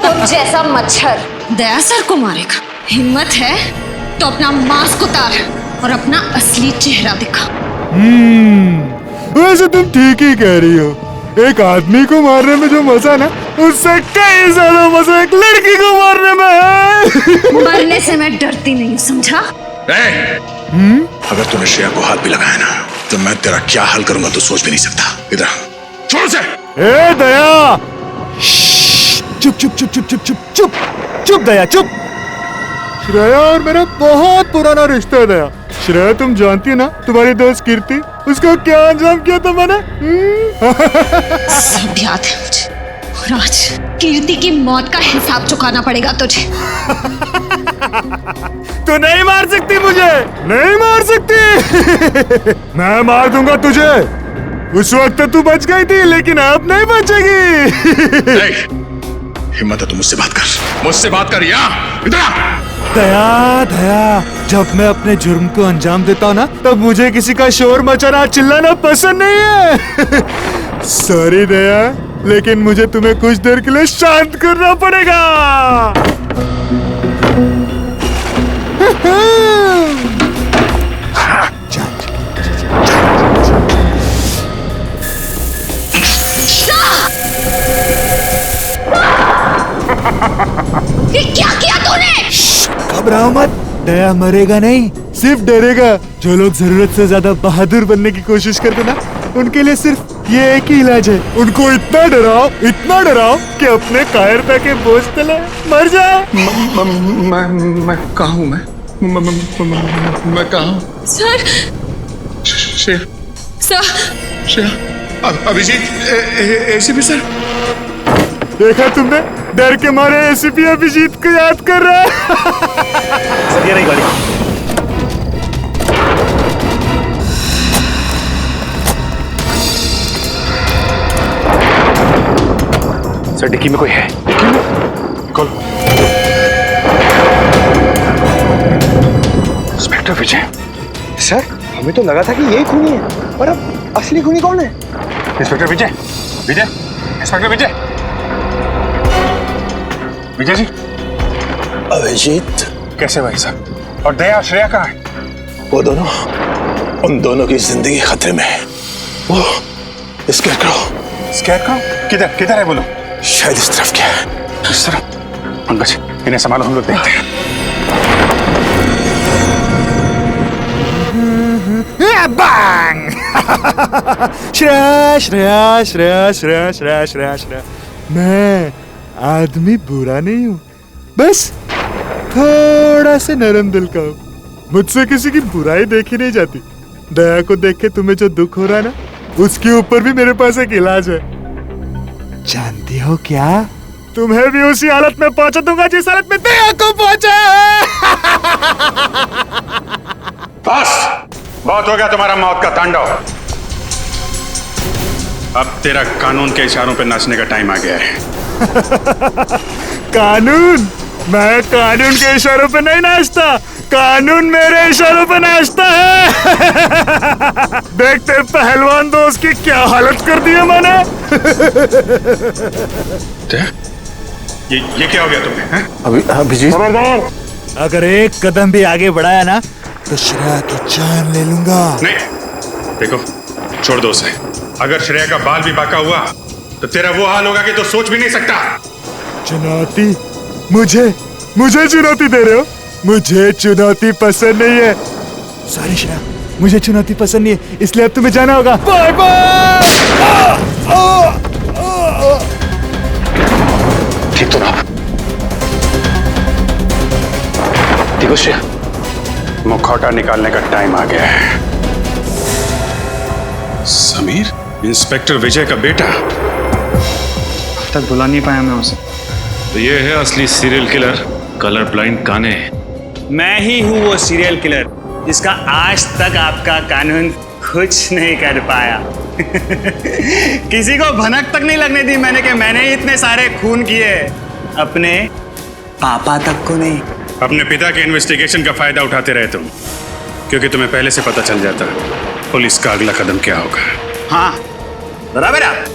तुम जैसा मच्छर दया सर को मारेगा, हिम्मत है तो अपना मास्क उतार और अपना असली चेहरा दिखा। वैसे तुम ठीक ही कह रही हो। एक आदमी को मारने में जो मजा ना, उससे कई ज्यादा मजा एक लड़की को मारने में है। मरने से मैं डरती नहीं, समझा? अगर तूने श्रेया को हाथ भी लगाया ना, तो मैं तेरा क्या हाल करूंगा तो सोच भी नहीं सकता। इधर छोड़ से। ए दया, चुप चुप चुप चुप चुप चुप चुप चुप दया चुप। श्रेया और मेरा बहुत पुराना रिश्ता है दया। श्रेया तुम जानती है ना, तुम्हारी दोस्त कीर्ति, उसको क्या अंजाम किया था मैंने? सब याद है मुझे, और आज कीर्ति की मौत का हिसाब चुकाना पड़ेगा तुझे। तू नहीं मार सकती मुझे, नहीं मार सकती। मैं मार दूंगा तुझे। उस वक्त तू बच गई थी, लेकिन अब नहीं बचेगी। हिम्मत है तो मुझसे बात कर, मुझसे बात कर। यहाँ इधर दया दया, जब मैं अपने जुर्म को अंजाम देता हूँ ना, तब मुझे किसी का शोर मचाना चिल्लाना पसंद नहीं है। सॉरी दया, लेकिन मुझे तुम्हें कुछ देर के लिए शांत करना पड़ेगा। ये क्या किया तूने? घबराओ मत, दया मरेगा नहीं, सिर्फ डरेगा। जो लोग जरूरत से ज्यादा बहादुर बनने की कोशिश करते ना, उनके लिए सिर्फ ये एक ही इलाज है। उनको इतना डराओ कि अपने कायरता के बोझ तले मर जाए। मैं कहाँ हूँ? मैं कहाँ हूँ? Sir, Shreya Abhijeet, ACP sir. देखा तुमने, डर के मारे एसीपी अभिजीत को याद कर रहा है। सर ये रही गाड़ी। सर डिक्की में कोई है। खोलो। इंस्पेक्टर विजय। सर हमें तो लगा था कि यही खूनी है, पर अब असली खूनी कौन है? इंस्पेक्टर विजय, इंस्पेक्टर विजय जी। अभिजीत कैसे भाई साहब? और दया श्रेया कहाँ है? वो दोनों, उन दोनों की जिंदगी खतरे में है। वो स्केरक्रो किधर है बोलो? शायद इस तरफ क्या है। इस तरफ? पंकज इन्हें संभालो, हम लोग देखते हैं। बैंग। श्रेया श्रेया श्रेया श्रेया श्रेया श्रेया श्रेया, मैं आदमी बुरा नहीं हूँ, बस थोड़ा सा नरम दिल का हूँ। मुझसे किसी की बुराई देखी नहीं जाती। दया को देख के तुम्हें जो दुख हो रहा है ना, उसके ऊपर भी मेरे पास एक इलाज है। जानती हो क्या, तुम्हें भी उसी हालत में पहुंचा दूंगा जिस हालत में दया को पहुंचा है। बस बहुत हो गया तुम्हारा मौत का तांडव। अब तेरा कानून के इशारों पे नाचने का टाइम आ गया है। कानून? मैं कानून के इशारों पे नहीं नाचता, कानून मेरे इशारों पे नाचता है। देखते पहलवान दोस्त की क्या हालत कर दी है मैंने। ये क्या हो गया तुम्हें? अभिजीत, अगर एक कदम भी आगे बढ़ाया ना, तो श्रेया की जान ले लूंगा। नहीं, देखो छोड़ दो उसे। अगर श्रेया का बाल भी बांका हुआ तो तेरा वो हाल होगा कि तो सोच भी नहीं सकता। चुनौती? मुझे चुनौती दे रहे हो? मुझे चुनौती पसंद नहीं है। सॉरी श्रेया, मुझे चुनौती पसंद नहीं है, इसलिए अब तुम्हें जाना होगा। Bye bye. ठीक तो ना? देखो श्रेया, मुखौटा निकालने का टाइम आ गया है। समीर, इंस्पेक्टर विजय का बेटा। अब तक बुला नहीं पाया मैं उसे। तो ये है असली सीरियल किलर, कलर ब्लाइंड कान्हे। मैं ही हूँ वो सीरियल किलर जिसका आज तक आपका कानून कुछ नहीं कर पाया। किसी को भनक तक नहीं लगने दी मैंने कि मैंने ही इतने सारे खून किए। अपने पापा तक को नहीं। अपने पिता के इन्वेस्टिगेशन का फायदा उठाते रहे तुम, क्योंकि तुम्हें पहले से पता चल जाता पुलिस का अगला कदम क्या होगा। हाँ बराबर आप।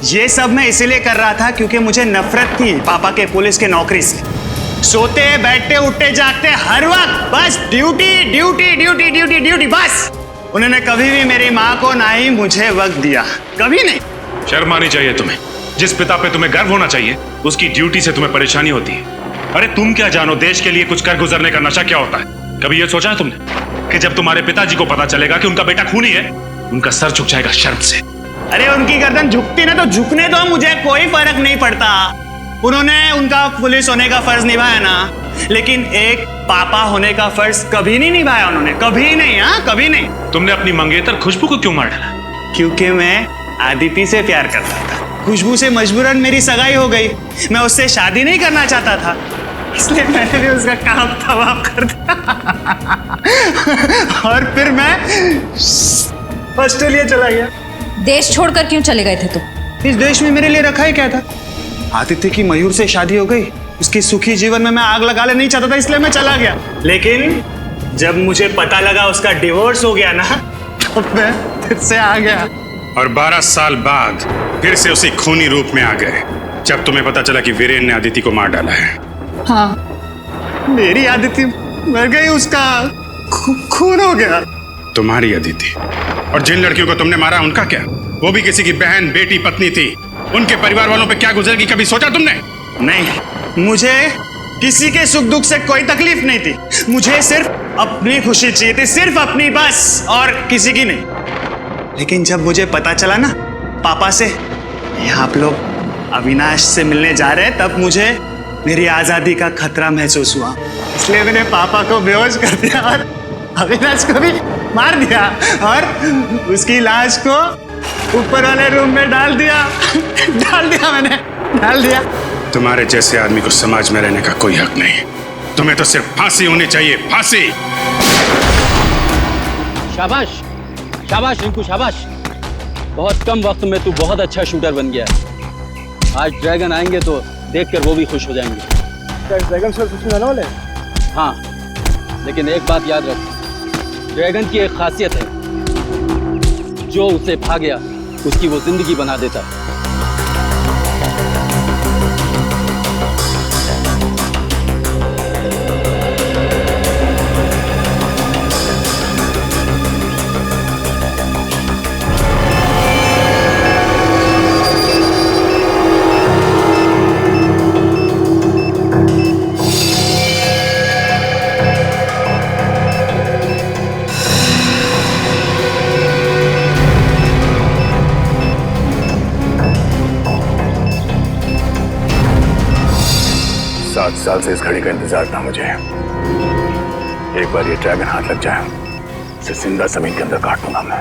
ये सब मैं इसीलिए कर रहा था क्योंकि मुझे नफरत थी पापा के पुलिस के नौकरी से। सोते बैठते उठते जागते हर वक्त बस duty duty duty duty duty बस। उन्होंने कभी भी मेरी माँ को ना ही मुझे वक्त दिया, कभी नहीं। शर्म आनी चाहिए तुम्हें। जिस पिता पे तुम्हें गर्व होना चाहिए उसकी ड्यूटी से तुम्हें परेशानी होती है। अरे तुम क्या जानो देश के लिए कुछ कर गुजरने का नशा क्या होता है? कभी ये सोचा है तुमने कि जब तुम्हारे पिताजी को पता चलेगा कि उनका बेटा खूनी है, उनका सर झुक जाएगा शर्म से? अरे उनकी गर्दन झुकती ना तो झुकने दो, मुझे कोई फर्क नहीं पड़ता। उन्होंने उनका पुलिस होने का फर्ज निभाया ना, लेकिन एक पापा होने का फर्ज कभी नहीं निभाया उन्होंने, कभी नहीं। हाँ कभी नहीं। तुमने अपनी मंगेतर खुशबू को क्यों मार डाला? क्योंकि मैं आदिति से प्यार करता था। खुशबू से मजबूरन मेरी सगाई हो गई। मैं उससे शादी नहीं करना चाहता था, इसलिए मैंने भी उसका काम तबाह कर दिया। और फिर मैं ऑस्ट्रेलिया चला गया। देश छोड़कर क्यों चले गए थे तुम? इस देश में मेरे लिए रखा ही क्या था? आदित्य की मयूर से शादी हो गई, उसकी सुखी जीवन में मैं आग लगा ले नहीं चाहता था, इसलिए मैं चला गया। लेकिन जब मुझे पता लगा उसका डिवोर्स हो गया ना, तो मैं फिर से आ गया। और 12 साल बाद फिर से उसी खूनी रूप में आ गए जब तुम्हें पता चला कि वीरेन ने आदिति को मार डाला है। हाँ मेरी आदिति मर गई, उसका खून हो गया। तुम्हारी अदिति? और जिन लड़कियों को तुमने मारा उनका क्या? वो भी किसी की बहन बेटी पत्नी थी। उनके परिवार वालों पे क्या गुजरेगी कभी सोचा तुमने? नहीं, मुझे किसी के सुख दुख से कोई तकलीफ नहीं थी। मुझे सिर्फ अपनी खुशी चाहिए थी, सिर्फ अपनी बस, और किसी की नहीं। लेकिन जब मुझे पता चला ना पापा से आप लोग अविनाश से मिलने जा रहे हैं, तब मुझे मेरी आजादी का खतरा महसूस हुआ। इसलिए मैंने पापा को बेहोश कर दिया और अविनाश को भी मार दिया, और उसकी लाश को ऊपर वाले रूम में डाल दिया मैंने डाल दिया। तुम्हारे जैसे आदमी को समाज में रहने का कोई हक नहीं। तुम्हें तो सिर्फ फांसी होनी चाहिए, फांसी। शाबाश शाबाश रिंकू शाबाश। बहुत कम वक्त में तू बहुत अच्छा शूटर बन गया। आज ड्रैगन आएंगे तो देखकर वो भी खुश हो जाएंगे। क्या ड्रैगन सर कुछ आने वाले? हाँ, लेकिन एक बात याद रख, ड्रैगन की एक खासियत है, जो उसे भा गया उसकी वो जिंदगी बना देता है। साल से इस घड़ी का इंतजार था मुझे। एक बार ये ड्रैगन हाथ लग जाए, इसे जिंदा जमीन के अंदर काट दूंगा मैं।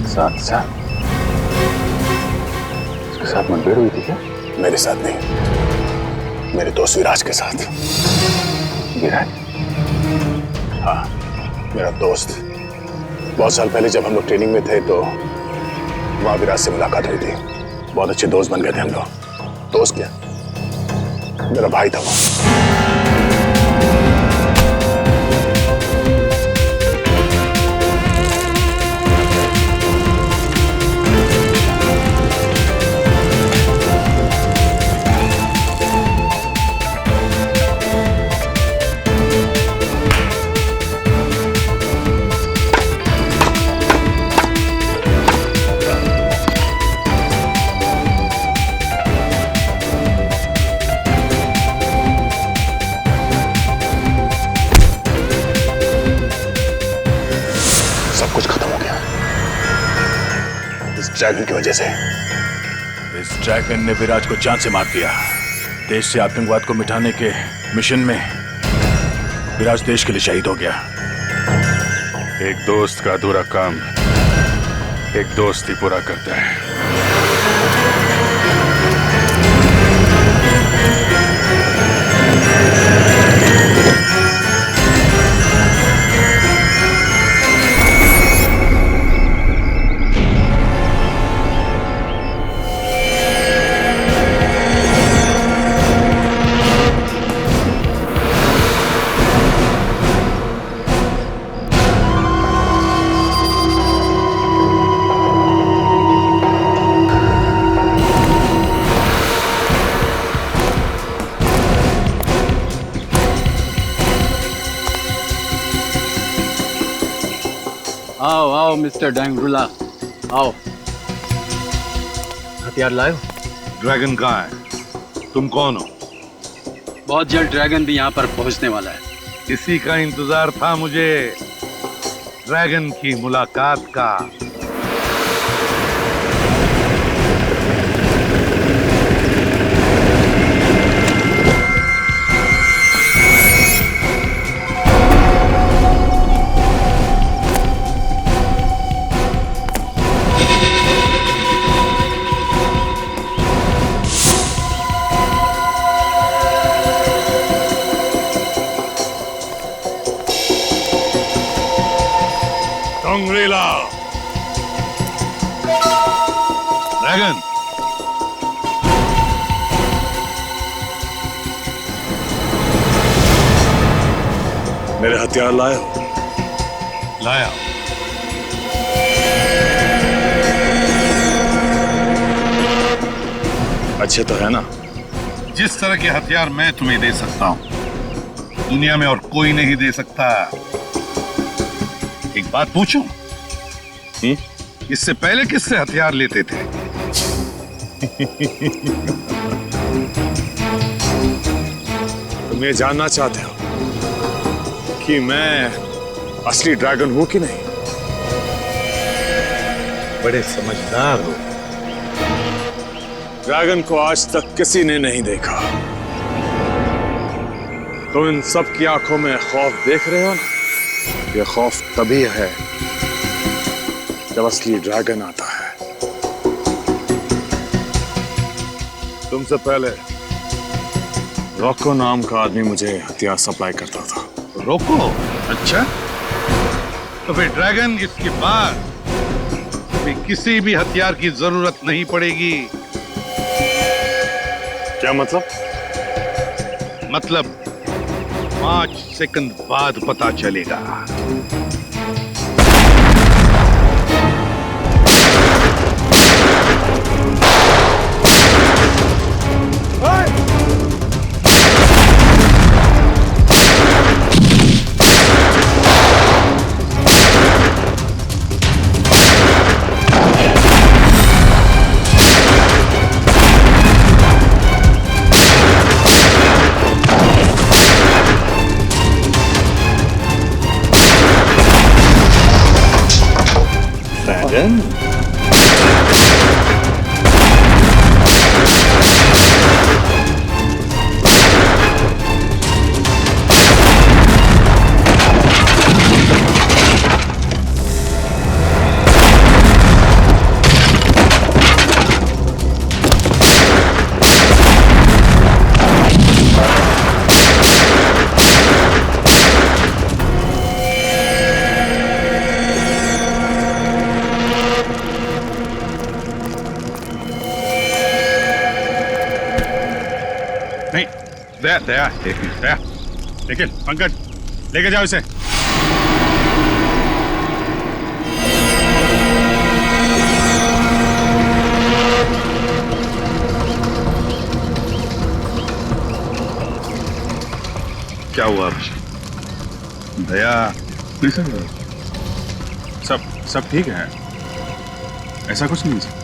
7 साल? इसके साथ मुठभेड़ हुई थी क्या? मेरे साथ नहीं, मेरे दोस्त विराज के साथ। विराज? हाँ, मेरा दोस्त। बहुत साल पहले जब हम लोग ट्रेनिंग में थे तो वहां विराज से मुलाकात हुई थी। बहुत अच्छे दोस्त बन गए थे हम लोग। दोस्त क्या, मेरा भाई था वो। ड्रैगन की वजह से। इस ड्रैगन ने विराज को जान से मार दिया। देश से आतंकवाद को मिटाने के मिशन में विराज देश के लिए शहीद हो गया। एक दोस्त का अधूरा काम एक दोस्त ही पूरा करता है। आओ आओ मिस्टर डैंगुला, आओ। हथियार लाए हो? ड्रैगन कहाँ है? तुम कौन हो? बहुत जल्द ड्रैगन भी यहाँ पर पहुँचने वाला है। इसी का इंतजार था मुझे, ड्रैगन की मुलाकात का। ड्रैगन, मेरे हथियार लाए हो? लाया। अच्छे तो है ना? जिस तरह के हथियार मैं तुम्हें दे सकता हूं, दुनिया में और कोई नहीं दे सकता। एक बात पूछूं? इससे पहले किससे हथियार लेते थे? तुम ये जानना चाहते हो कि मैं असली ड्रैगन हूं कि नहीं? बड़े समझदार हो। ड्रैगन को आज तक किसी ने नहीं देखा। तुम इन सब की आंखों में खौफ देख रहे हो ना? ये खौफ तभी है जब असली ड्रैगन आता है। तुमसे पहले रॉको नाम का आदमी मुझे हथियार सप्लाई करता था। रोको? अच्छा, तो फिर ड्रैगन इसके बाद भी किसी भी हथियार की जरूरत नहीं पड़ेगी। क्या मतलब? मतलब 5 सेकंड बाद पता चलेगा। दया, निखिल, पंकज, लेके जाओ इसे। क्या हुआ? दया, सब ठीक है, ऐसा कुछ नहीं है।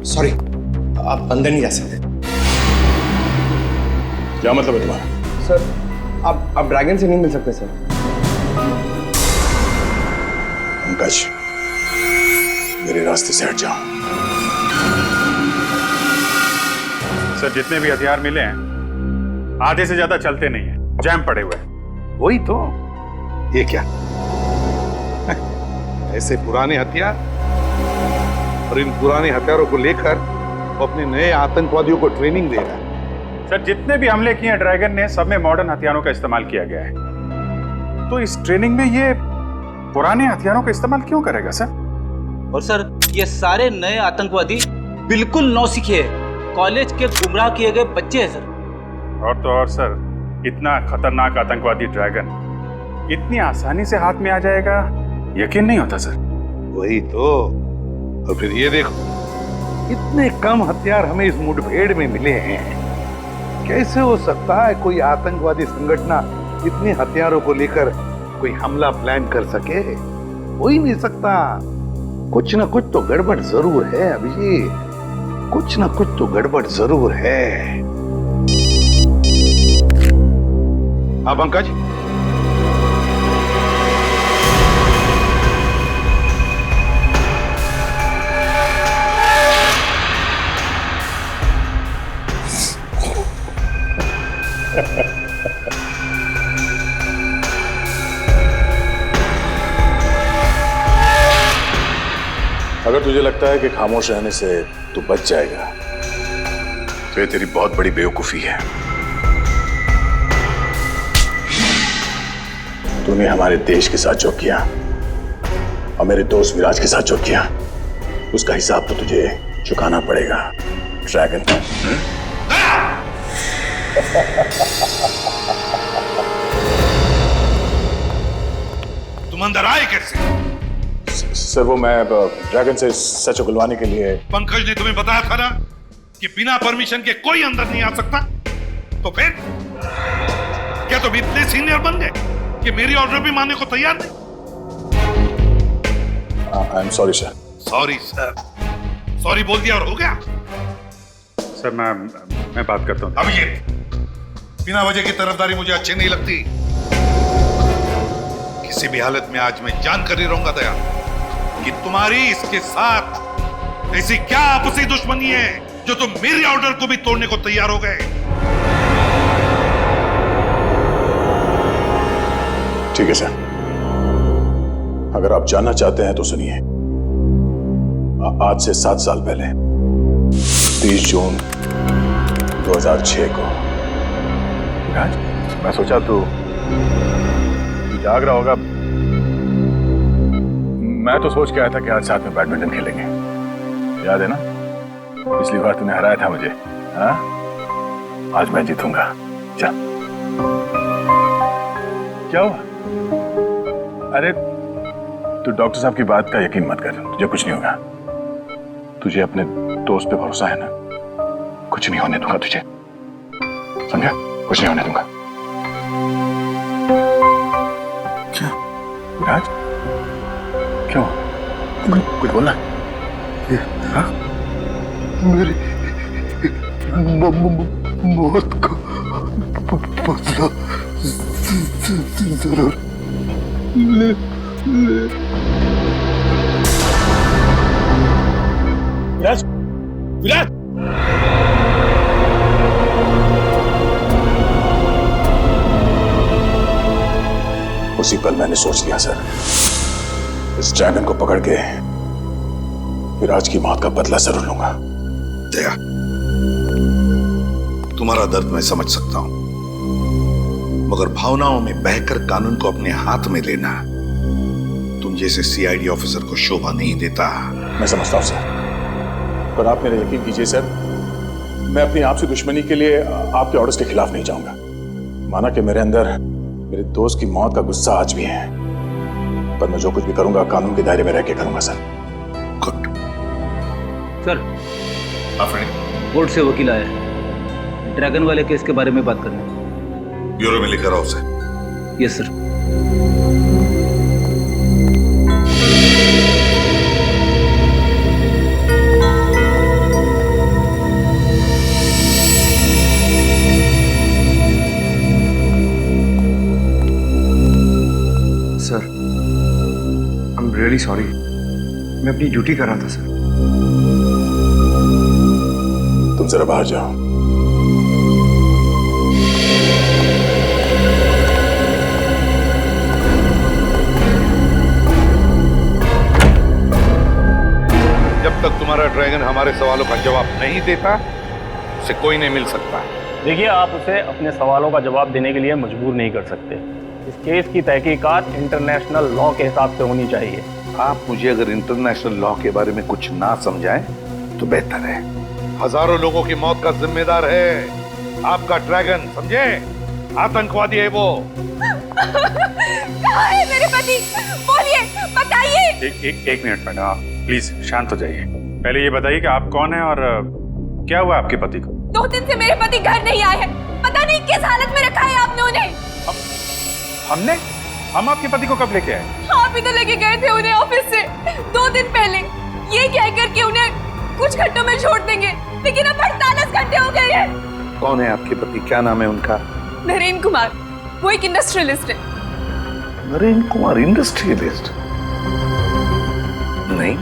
सॉरी, आप अंदर नहीं जा सकते। क्या मतलब है तुम्हारा? सर, आप ड्रैगन से नहीं मिल सकते सर। पंकज, मेरे रास्ते से हट जाओ। सर, जितने भी हथियार मिले हैं आधे से ज्यादा चलते नहीं है, जैम पड़े हुए हैं। वही तो। ये क्या? ऐसे पुराने हथियार, और इन पुराने हथियारों को लेकर वो अपने नए आतंकवादियों को ट्रेनिंग दे रहा है। सर, जितने भी हमले किए हैं ड्रैगन ने, सब में मॉडर्न हथियारों का इस्तेमाल किया गया है। तो इस ट्रेनिंग में ये पुराने हथियारों का इस्तेमाल क्यों करेगा सर? और सर ये सारे नए आतंकवादी बिल्कुल नौसिखे हैं, कॉलेज के गुमराह किए गए बच्चे हैं सर। और तो और सर, इतना खतरनाक आतंकवादी ड्रैगन इतनी आसानी से हाथ में आ जाएगा यकीन नहीं होता सर। वही तो। और फिर ये देखो, इतने कम हथियार हमें इस मुठभेड़ में मिले हैं। कैसे हो सकता है कोई आतंकवादी संगठन इतने हथियारों को लेकर कोई हमला प्लान कर सके? हो ही नहीं सकता। कुछ ना कुछ तो गड़बड़ जरूर है अभिजीत, कुछ ना कुछ तो गड़बड़ जरूर है। हाँ पंकज, अगर तुझे लगता है कि खामोश रहने से तू बच जाएगा तो ये तेरी बहुत बड़ी बेवकूफी है। तूने हमारे देश के साथ जो किया और मेरे दोस्त विराज के साथ जो किया, उसका हिसाब तो तुझे चुकाना पड़ेगा ड्रैगन। तुम अंदर आए कैसे? सर वो मैं ड्रैगन से सच उगलवाने के लिए। पंकज ने तुम्हें बताया था ना कि बिना परमिशन के कोई अंदर नहीं आ सकता। तो फिर क्या तुम इतने सीनियर बन गए कि मेरी ऑर्डर भी मानने को तैयार नहीं? I am sorry sir. Sorry sir, sorry बोल दिया और हो गया। सर मैं बात करता हूँ। अभिजीत, बिना वजह की तरफदारी मुझे अच्छी नहीं लगती। किसी भी हालत में आज मैं जानकर ही रहूंगा दया कि तुम्हारी इसके साथ ऐसी क्या आपसी दुश्मनी है जो तुम मेरी ऑर्डर को भी तोड़ने को तैयार हो गए। ठीक है सर, अगर आप जानना चाहते हैं तो सुनिए। आज से 7 साल पहले 30 जून 2006 को मैं सोचा तू जाग रहा होगा। मैं तो सोच के आया था कि आज साथ में बैडमिंटन खेलेंगे, याद है ना? पिछली बार तूने हराया था मुझे। हाँ, आज मैं जीतूंगा। चल। क्या हुआ? अरे तू डॉक्टर साहब की बात का यकीन मत कर, तुझे कुछ नहीं होगा। तुझे अपने दोस्त पे भरोसा है ना? कुछ नहीं होने दूंगा तुझे, समझा? कुछ नहीं होने दूंगा। क्या विराज, क्यों? कुछ बोलना? हाँ? मेरी मौत को बदला जरूर ले। विराज, विराज! उसी पल मैंने सोच लिया सर, इस ड्रैगन को पकड़ के विराज की मौत का बदला जरूर लूंगा। दया, तुम्हारा दर्द मैं समझ सकता हूं, मगर भावनाओं में बहकर कानून को अपने हाथ में लेना तुम जैसे सीआईडी ऑफिसर को शोभा नहीं देता। मैं समझता हूं सर, पर आप मेरा यकीन कीजिए सर, मैं अपनी आपसे दुश्मनी के लिए आपके ऑर्डर्स के खिलाफ नहीं जाऊंगा। माना कि मेरे अंदर मेरे दोस्त की मौत का गुस्सा आज भी है, पर मैं जो कुछ भी करूंगा कानून के दायरे में रह के करूंगा सर। गुड सर, कोर्ट से वकील आया है, ड्रैगन वाले केस के बारे में बात करनी है। ब्यूरो में लेकर आओ उसे। Yes sir. Sir, I am really sorry, मैं अपनी ड्यूटी कर रहा था सर। तुम जरा बाहर जाओ। जब तक तुम्हारा ड्रैगन हमारे सवालों का जवाब नहीं देता, उसे कोई नहीं मिल सकता। देखिए, आप उसे अपने सवालों का जवाब देने के लिए मजबूर नहीं कर सकते। इस केस की तहकीकात इंटरनेशनल लॉ के हिसाब से होनी चाहिए। आप मुझे अगर इंटरनेशनल लॉ के बारे में कुछ ना समझाएं तो बेहतर है। हजारों लोगों की मौत का जिम्मेदार है आपका ड्रैगन, समझे? आतंकवादी है वो। कहाँ है मेरे पति? बोलिए, बताइए। एक मिनट मैडम, आप प्लीज शांत हो जाइए। पहले ये बताइए कि आप कौन हैं और क्या हुआ आपके पति को? 2 दिन से मेरे पति घर नहीं आए हैं। पता नहीं किस हालत में रखा है आपने उन्हें। हम आपके पति को कब लेके आए? आप ही तो लेके गए थे उन्हें ऑफिस से 2 दिन पहले, ये कहकर के उन्हें कुछ घंटों में छोड़ देंगे, लेकिन अब 48 घंटे हो गए हैं। कौन है आपके पति? क्या नाम है उनका? नरेन कुमार, वो एक इंडस्ट्रियलिस्ट है। नरेन कुमार इंडस्ट्रियलिस्ट? नहीं,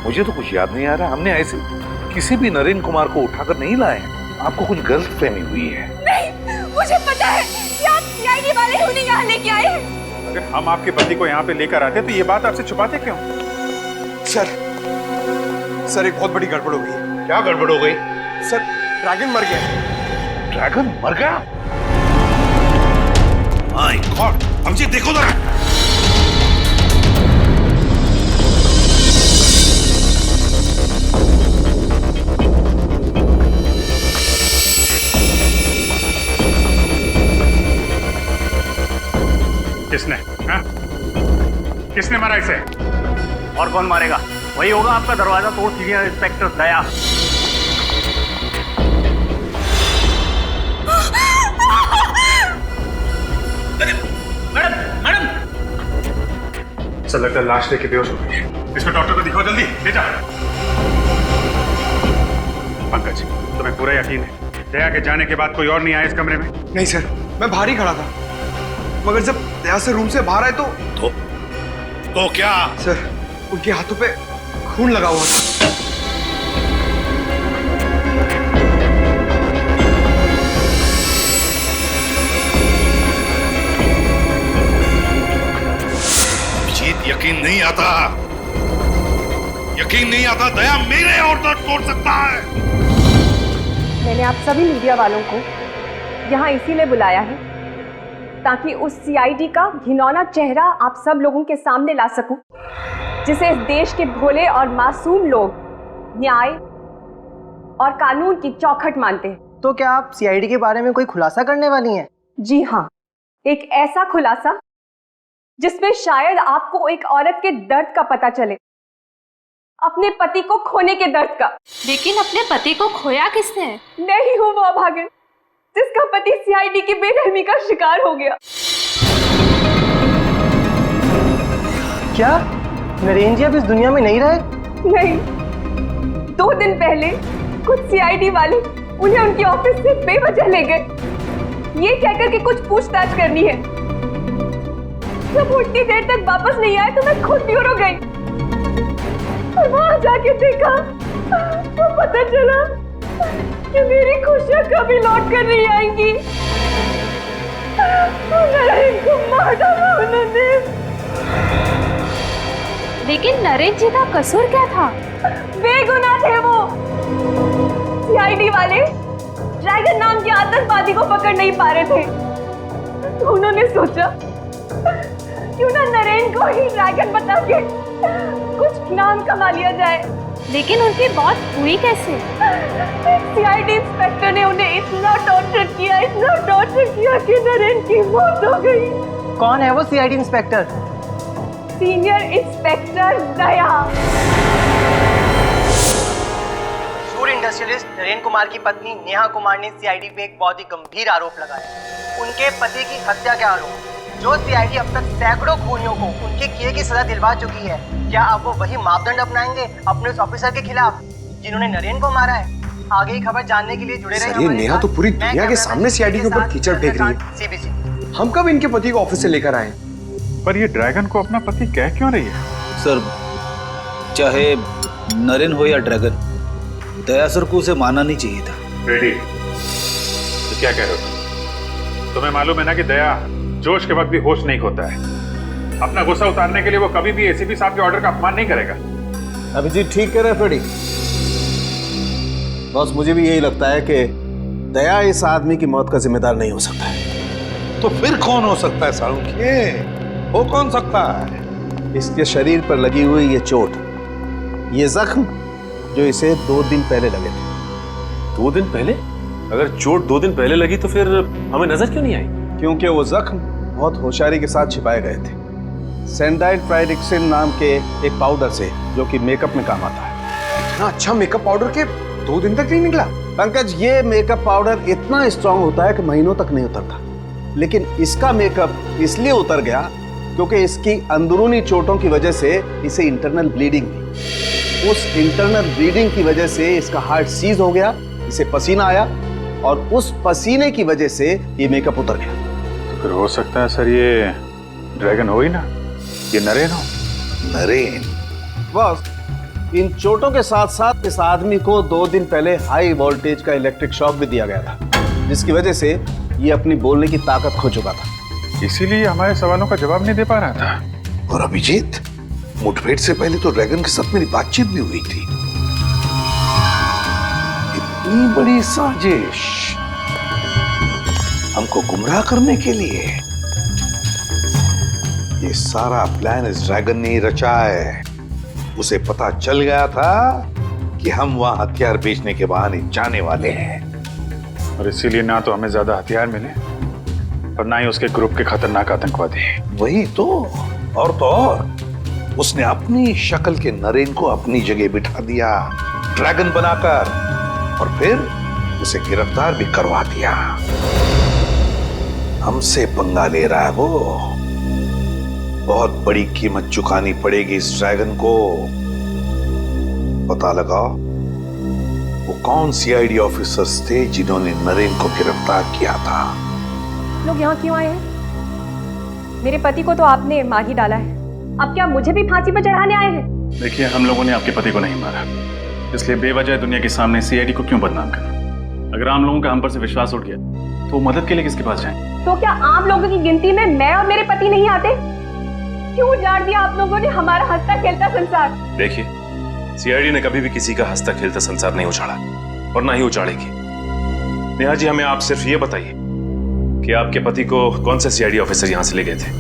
मुझे तो कुछ याद नहीं आ रहा। हमने ऐसे किसी भी नरेन कुमार को उठाकर नहीं लाए। आपको कुछ गलतफहमी हुई है। नहीं, मुझे पता है कि आप सीआईडी वाले उन्हें यहाँ लेके आए हैं। अगर हम आपके पति को यहाँ पे लेकर आते तो ये बात आपसे छुपाते क्यों? सर एक बहुत बड़ी गड़बड़ हो गई। क्या गड़बड़ हो गई? सर ड्रैगन मर गया। ड्रैगन मर गया? माय गॉड, अभिजीत देखो जरा। किसने? हाँ? किसने मारा इसे? और कौन मारेगा? वही होगा आपका दरवाजा तोड़ सीनियर इंस्पेक्टर दया। मैडम ऐसा लगता है लाश लेके बेहोश हो गई है। इसको डॉक्टर को दिखाओ जल्दी, ले जा। पंकज, तुम्हें पूरा यकीन है दया के जाने के बाद कोई और नहीं आया इस कमरे में? नहीं सर, मैं बाहर ही खड़ा था, मगर जब दया से रूम से बाहर आए तो क्या? सर उनके हाथों पे खून लगा हुआ था। यकीन नहीं आता, यकीन नहीं आता दया मेरे और तो तोड़ सकता है। मैंने आप सभी मीडिया वालों को यहाँ इसीलिए बुलाया है ताकि उस सीआईडी का घिनौना चेहरा आप सब लोगों के सामने ला सकूं, जिसे इस देश के भोले और मासूम लोग न्याय और कानून की चौखट मानते हैं। तो क्या आप सीआईडी के बारे में कोई खुलासा करने वाली हैं? जी हाँ, एक ऐसा खुलासा जिसमें शायद आपको एक औरत के दर्द का पता चले, अपने पति को खोने के दर्द का। लेकिन अपने पति को खोया किसने? नहीं हूं वो अभागन जिसका पति सीआईडी की बेरहमी का शिकार हो गया। क्या नरेन जी अब इस दुनिया में नहीं रहे? नहीं, 2 दिन पहले कुछ सीआईडी वाले उन्हें उनके ऑफिस से बेवजह ले गए, ये कहकर कि कुछ पूछताछ करनी है। जब उतनी देर तक वापस नहीं आए तो मैं खुद ब्यूरो गई और वहां जाके देखा तो पता चला कि मेरी खुशियां कभी लौट कर नहीं आएंगी। नरेन को मार डाला उन्होंने। लेकिन नरेन जी का कसूर क्या था? बेगुनाह थे वो। सीआईडी वाले ड्रैगन नाम के आतंकवादी को पकड़ नहीं पा रहे थे, तो उन्होंने सोचा क्यों ना नरेन को ही ड्रैगन बता के कुछ नाम कमा लिया जाए। लेकिन उनकी मौत हुई कैसे? सीआईडी इंस्पेक्टर ने उन्हें इतना टॉर्चर किया कि नरेन की मौत हो गई। कौन है वो सीआईडी इंस्पेक्टर? सीनियर इंस्पेक्टर दया। शूर इंडस्ट्रियलिस्ट नरेन कुमार की पत्नी नेहा कुमार ने सीआईडी पे एक बहुत ही गंभीर आरोप लगाया। उनके पति की हत्या के आरोप, जो सीआईडी अब तक सैकड़ों खूनियों को उनके किए की सजा दिलवा चुकी है। क्या अब वो वही मापदंड अपनाएंगे अपने उस ऑफिसर के खिलाफ जिन्होंने नरेन को मारा है? आगे की खबर जानने के लिए जुड़े रहे। ये नेहा तो पूरी दुनिया के सामने सीआईडी के ऊपर कीचड़ फेंक रही है। सीबीसी, हम कब इनके पति को ऑफिस से लेकर आए? पर ये ड्रैगन को अपना पति कह क्यों रही है? सर, चाहे नरेन हो या ड्रैगन, दया सर को उसे मानना नहीं चाहिए था। रेडी, तो क्या कह रहे हो? तुम्हें मालूम है ना कि दया जोश के वक्त भी होश नहीं खोता है। अपना गुस्सा उतारने के लिए वो कभी भी एसीपी साहब के ऑर्डर का अपमान नहीं करेगा। अभिजीत ठीक कह रहे हैं फ्रेडी। बॉस, मुझे भी यही लगता है कि दया इस आदमी की मौत का जिम्मेदार नहीं हो सकता है। तो फिर कौन हो सकता है सालुंखे? वो कौन सकता है? इसके शरीर पर लगी हुई ये चोट, ये जख्म जो इसे 2 दिन पहले लगे थे। 2 दिन पहले? अगर चोट 2 दिन पहले लगी तो फिर हमें नजर क्यों नहीं आई? क्योंकि वो जख्म बहुत होशियारी के साथ छिपाए गए थे सैंडाइल ट्राइडिक्सिन नाम के एक पाउडर से, जो कि मेकअप में काम आता है। इतना अच्छा मेकअप पाउडर के 2 दिन तक नहीं निकला? पंकज, ये मेकअप पाउडर इतना स्ट्रांग होता है कि महीनों तक नहीं उतरता, लेकिन इसका मेकअप इसलिए उतर गया क्योंकि इसकी अंदरूनी चोटों की वजह से इसे इंटरनल ब्लीडिंग हुई। उस इंटरनल ब्लीडिंग की वजह से इसका हार्ट सीज हो गया, इसे पसीना आया और उस पसीने की वजह से ये मेकअप उतर गया। तो फिर हो सकता है सर ये ड्रैगन हो ही ना, ये नरेन हो। नरेन? बस इन चोटों के साथ साथ इस आदमी को 2 दिन पहले हाई वोल्टेज का इलेक्ट्रिक शॉक भी दिया गया था, जिसकी वजह से ये अपनी बोलने की ताकत खो चुका था। इसीलिए हमारे सवालों का जवाब नहीं दे पा रहा था। और अभिजीत, मुठभेड़ से पहले तो ड्रैगन के साथ मेरी बातचीत भी हुई थी। इतनी बड़ी साजिश हमको गुमराह करने के लिए, ये सारा प्लान इस ड्रैगन ने ही रचा है। उसे पता चल गया था कि हम वहां हथियार बेचने के बहाने जाने वाले हैं, और इसीलिए ना तो हमें ज्यादा हथियार मिले और ना ही उसके ग्रुप के खतरनाक आतंकवादी। वही तो और उसने अपनी शक्ल के नरेन को अपनी जगह बिठा दिया ड्रैगन बनाकर, और फिर उसे गिरफ्तार भी करवा दिया। हमसे पंगा ले रहा है वो। बहुत बड़ी कीमत चुकानी पड़ेगी इस ड्रैगन को। पता लगाओ वो कौन सीआईडी ऑफिसर्स थे जिन्होंने नरेन को गिरफ्तार किया था। लोग यहाँ क्यों आए हैं? मेरे पति को तो आपने मार ही डाला है, अब क्या मुझे भी फांसी पर चढ़ाने आए हैं? देखिए, हम लोगों ने आपके पति को नहीं मारा, इसलिए बेवजह दुनिया के सामने सीआईडी को क्यों बदनाम करना? अगर आम लोगों का हम पर से विश्वास उठ गया तो मदद के लिए किसके पास जाएं? तो क्या आम लोगों की गिनती में मैं और मेरे पति नहीं आते? क्यों उजाड़ दिया आप लोगों ने हमारा हंसता खेलता संसार? देखिए, सीआईडी ने कभी भी किसी का हंसता खेलता संसार नहीं उछाड़ा और ना ही उछाड़ेगी। नेहा जी, हमें आप सिर्फ ये बताइए कि आपके पति को कौन से सीआईडी ऑफिसर यहाँ से ले गए थे?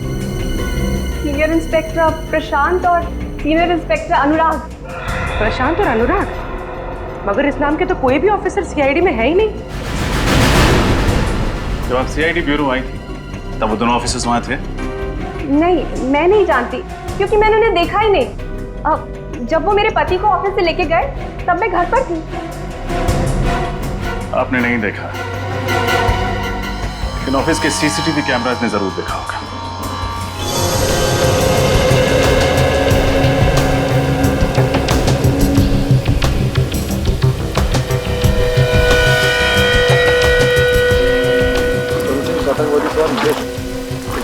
सीनियर इंस्पेक्टर प्रशांत और सीनियर इंस्पेक्टर अनुराग। प्रशांत और अनुराग? मगर इस नाम के तो कोई भी ऑफिसर सीआईडी में है ही नहीं। जब आप सीआईडी ब्यूरो आई थी तब वो दोनों ऑफिसर्स वहां थे? नहीं, मैं नहीं जानती, क्योंकि मैंने उन्हें देखा ही नहीं। जब वो मेरे पति को ऑफिस से लेके गए तब मैं घर पर थी। आपने नहीं देखा, लेकिन ऑफिस के सीसीटीवी कैमरास ने जरूर देखा होगा।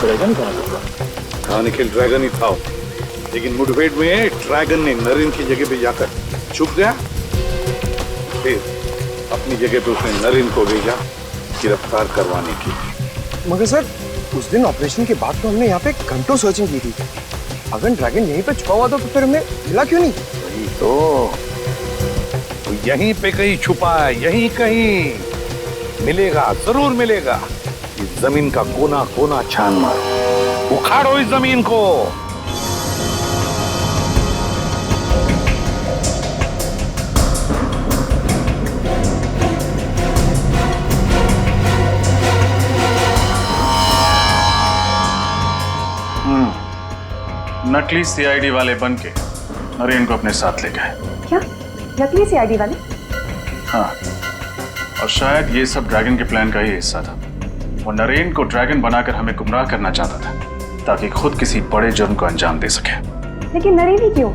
ड्रैगन कहाँ निकल? ड्रैगन ही था, लेकिन मुठभेड़ में ड्रैगन ने नरेन की जगह पे जाकर छुप गया। फिर अपनी जगह पे उसने नरेन को भेजा गिरफ्तार करवाने के लिए। मगर सर, उस दिन ऑपरेशन के बाद तो हमने यहाँ पे घंटों सर्चिंग की थी। अगर ड्रैगन यहीं पे छुपा हुआ था तो फिर हमें मिला क्यों नहीं? वही तो यहीं पे कहीं छुपा है, यहीं कहीं मिलेगा, जरूर मिलेगा। इस जमीन का कोना कोना छान मारो, उखाड़ो इस जमीन को। नकली सीआईडी वाले बन के नरेन को अपने साथ ले गए। क्या नकली सीआईडी वाले? हाँ, और शायद ये सब ड्रैगन के प्लान का ही हिस्सा था। वो नरेन को ड्रैगन बनाकर हमें गुमराह करना चाहता था ताकि खुद किसी बड़े जुर्म को अंजाम दे सके। लेकिन नरेन ही क्यों?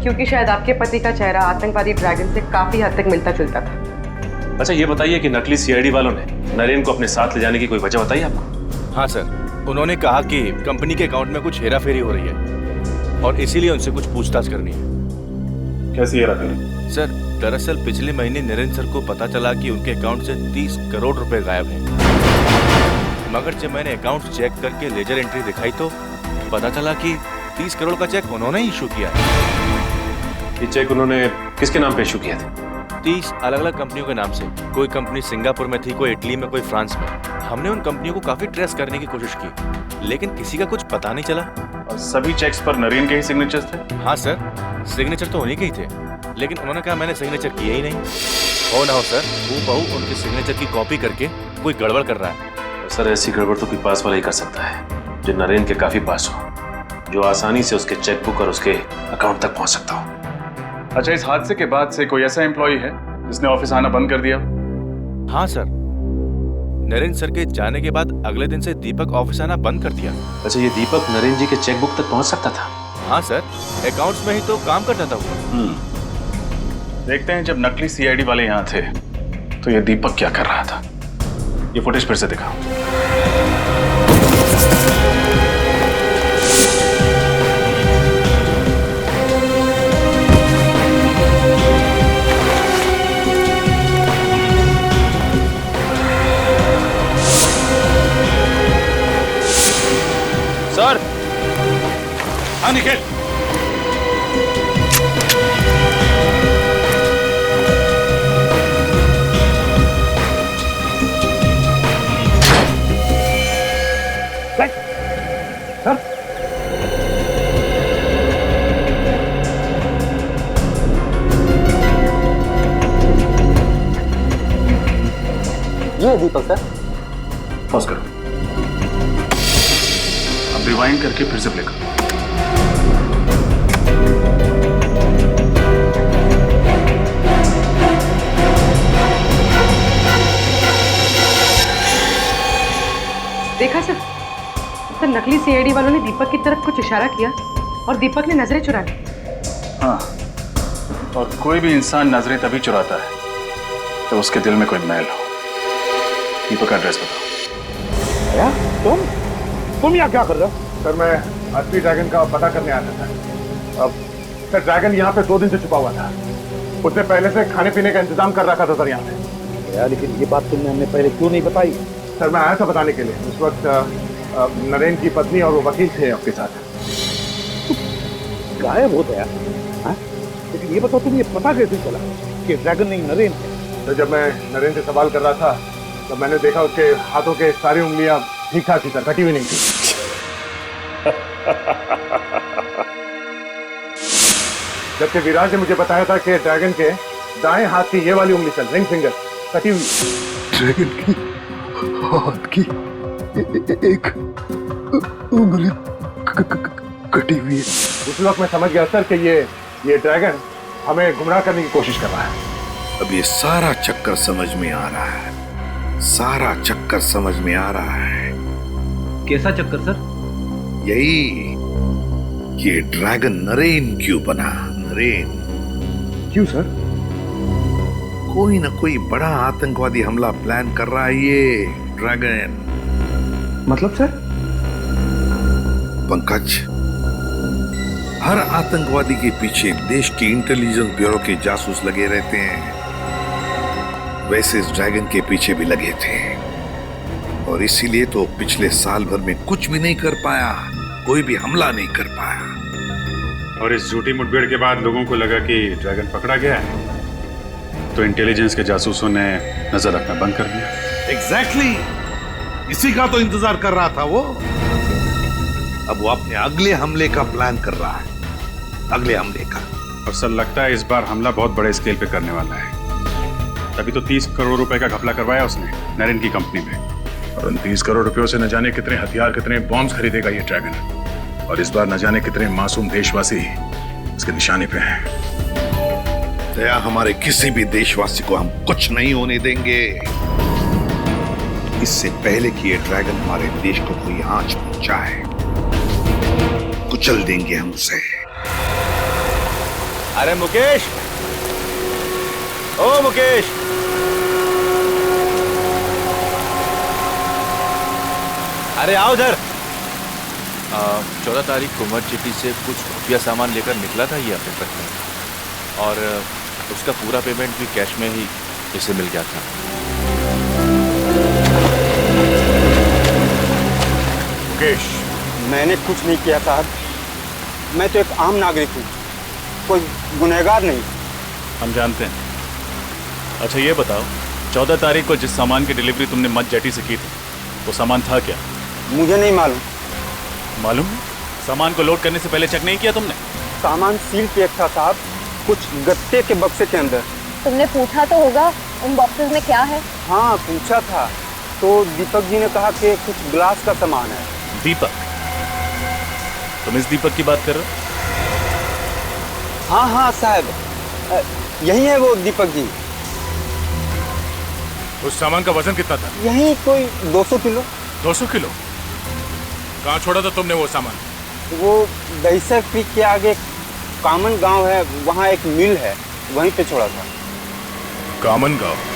क्योंकि शायद आपके पति का चेहरा आतंकवादी ड्रैगन से काफी हद तक मिलता जुलता था। अच्छा, ये बताइए कि नकली सीआईडी वालों ने नरेन को अपने साथ ले जाने की कोई वजह बताई आपको? हाँ सर, उन्होंने कहा कि कंपनी के अकाउंट में कुछ हेराफेरी हो रही है और इसीलिए उनसे कुछ पूछताछ करनी है। कैसी हेराफेरी? सर, दरअसल पिछले महीने नरेन सर को पता चला कि उनके अकाउंट से 30 करोड़ रुपए गायब हैं। मगर जब मैंने अकाउंट चेक करके लेजर एंट्री दिखाई तो पता चला कि 30 करोड़ का चेक उन्होंने ही इशू किया है। ये चेक उन्होंने किसके नाम पे इशू किया था? 30 अलग अलग कंपनियों के नाम से। कोई कंपनी सिंगापुर में थी, कोई इटली में, कोई फ्रांस में। हमने उन कंपनियों को काफी ट्रेस करने की कोशिश की, लेकिन किसी का कुछ पता नहीं चला। और सभी चेक्स पर नरेन के ही सिग्नेचर्स थे? हाँ सर, सिग्नेचर तो उन्हीं के ही थे, लेकिन उन्होंने कहा मैंने सिग्नेचर किया ही नहीं। हो ना हो सर, हूबहू उनके सिग्नेचर की कॉपी करके कोई गड़बड़ कर रहा है। सर ऐसी गड़बड़ तो कोई पास वाला ही कर सकता है जो नरेन के काफी पास हो, जो आसानी से उसके चेकबुक और उसके अकाउंट तक पहुंच सकता हो। अच्छा, इस हादसे के बाद से कोई ऐसा एम्प्लॉय है जिसने ऑफिस आना बंद कर दिया? हाँ सर, नरेन सर के जाने के बाद अगले दिन से दीपक ऑफिस आना बंद कर दिया। अच्छा, ये दीपक नरेन जी के चेकबुक तक पहुंच सकता था? हाँ सर, अकाउंट्स में ही तो काम करता था वो। देखते हैं, जब नकली सीआईडी वाले यहाँ थे तो ये दीपक क्या कर रहा था। ये फुटेज फिर से दिखाओ। सर। हाँ निखिल। ये दीपक सर। पॉज करो, अब रिवाइंड करके फिर से प्ले करो। देखा सर, तो नकली सीआईडी वालों ने दीपक की तरफ कुछ इशारा किया और दीपक ने नजरें चुरा ली। हाँ, और कोई भी इंसान नजरें तभी चुराता है जब उसके दिल में कोई मैल हो। दीपक का एड्रेस बताओ। क्या? तुम यहाँ क्या कर रहे हो? सर, मैं असली ड्रैगन का पता करने आया था। अब सर, ड्रैगन यहाँ पे 2 दिन से छुपा हुआ था। उसने पहले से खाने पीने का इंतजाम कर रखा था सर यहाँ पे। यार, लेकिन ये बात तुमने हमें पहले क्यों नहीं बताई? सर, मैं आया था बताने के लिए। उस वक्त नरेन की पत्नी और वो वकील थे आपके साथ। गायब हो गया। हाँ? लेकिन ये बताओ, तुम्हें ये पता कैसे चला कि ड्रैगन नहीं नरेन है? तो जब मैं नरेन से सवाल कर रहा था तो मैंने देखा उसके हाथों के सारी उंगलियां ठीक ठाक थी सर, कटी हुई नहीं थी। जबकि विराज ने मुझे बताया था कि ड्रैगन के दाएं हाथ की ये वाली उंगली सर, रिंग फिंगर, कटी हुई। ड्रैगन की हाथ की एक उंगली कटी हुई है। उस वक्त मैं समझ गया सर कि ये ड्रैगन हमें गुमराह करने की कोशिश कर रहा है। अब ये सारा चक्कर समझ में आ रहा है, सारा चक्कर समझ में आ रहा है। कैसा चक्कर सर? यही, ये ड्रैगन नरेन क्यों बना? नरेन क्यों सर? कोई ना कोई बड़ा आतंकवादी हमला प्लान कर रहा है ये ड्रैगन। मतलब सर? पंकज, हर आतंकवादी के पीछे देश के इंटेलिजेंस ब्यूरो के जासूस लगे रहते हैं। वैसे इस ड्रैगन के पीछे भी लगे थे, और इसीलिए तो पिछले साल भर में कुछ भी नहीं कर पाया, कोई भी हमला नहीं कर पाया। और इस झूठी मुठभेड़ के बाद लोगों को लगा कि ड्रैगन पकड़ा गया है, तो इंटेलिजेंस के जासूसों ने नजर रखना बंद कर दिया। एग्जैक्टली, इसी का तो इंतजार कर रहा था वो। अब वो अपने अगले हमले का प्लान कर रहा है, अगले हमले का। और सर, लगता है इस बार हमला बहुत बड़े स्केल पे करने वाला है। तभी तो 30 करोड़ रुपए का घपला करवाया उसने नरेन की कंपनी में, और उन 30 करोड़ रुपयों से न जाने कितने हथियार, कितने बॉम्ब्स खरीदेगा ये ड्रैगन। और इस बार न जाने कितने मासूम देशवासी इसके निशाने पे हैं। दया, हमारे किसी भी देशवासी को हम कुछ नहीं होने देंगे। इससे पहले कि ये ड्रैगन हमारे देश को कोई आंच पहुंचाए, कुचल देंगे हम उसे। अरे मुकेश, ओ मुकेश, अरे आओ उधर। 14 तारीख को मर्ज चिट्ठी से कुछ खुफिया सामान लेकर निकला था ये अपने ट्रक में, और उसका पूरा पेमेंट भी कैश में ही इसे मिल गया था। मुकेश, मैंने कुछ नहीं किया साहब, मैं तो एक आम नागरिक हूँ, कोई गुनहगार नहीं। हम जानते हैं। अच्छा ये बताओ, 14 तारीख को जिस सामान की डिलीवरी तुमने मत जेटी से की थी, वो सामान था क्या? मुझे नहीं मालूम, मालूम नहीं, सामान को लोड करने से पहले चेक नहीं किया तुमने? सामान सील पैक था साहब, कुछ गत्ते के बक्से के अंदर। तुमने पूछा तो होगा उन बॉक्सेस में क्या है? हाँ पूछा था, तो दीपक जी ने कहा कि कुछ ग्लास का सामान है। दीपक? तुम इस दीपक की बात कर रहे हो? हाँ हाँ साहब, यही है वो दीपक जी। उस सामान का वजन कितना था? यही कोई 200 किलो। 200 किलो? कहाँ छोड़ा था तुमने वो सामान? वो दहीसर क्रीक के आगे कामन गांव है, वहाँ एक मिल है, वहीं पे छोड़ा था। कामन गांव?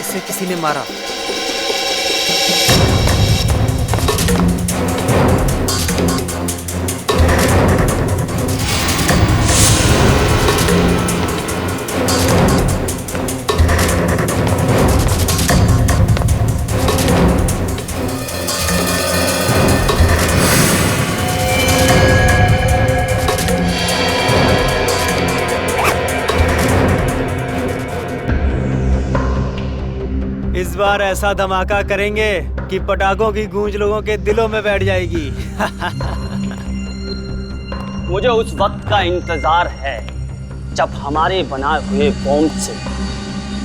इसे किसी ने मारा। इस बार ऐसा धमाका करेंगे कि पटाखों की गूंज लोगों के दिलों में बैठ जाएगी। मुझे उस वक्त का इंतजार है जब हमारे बनाए हुए बॉम्ब से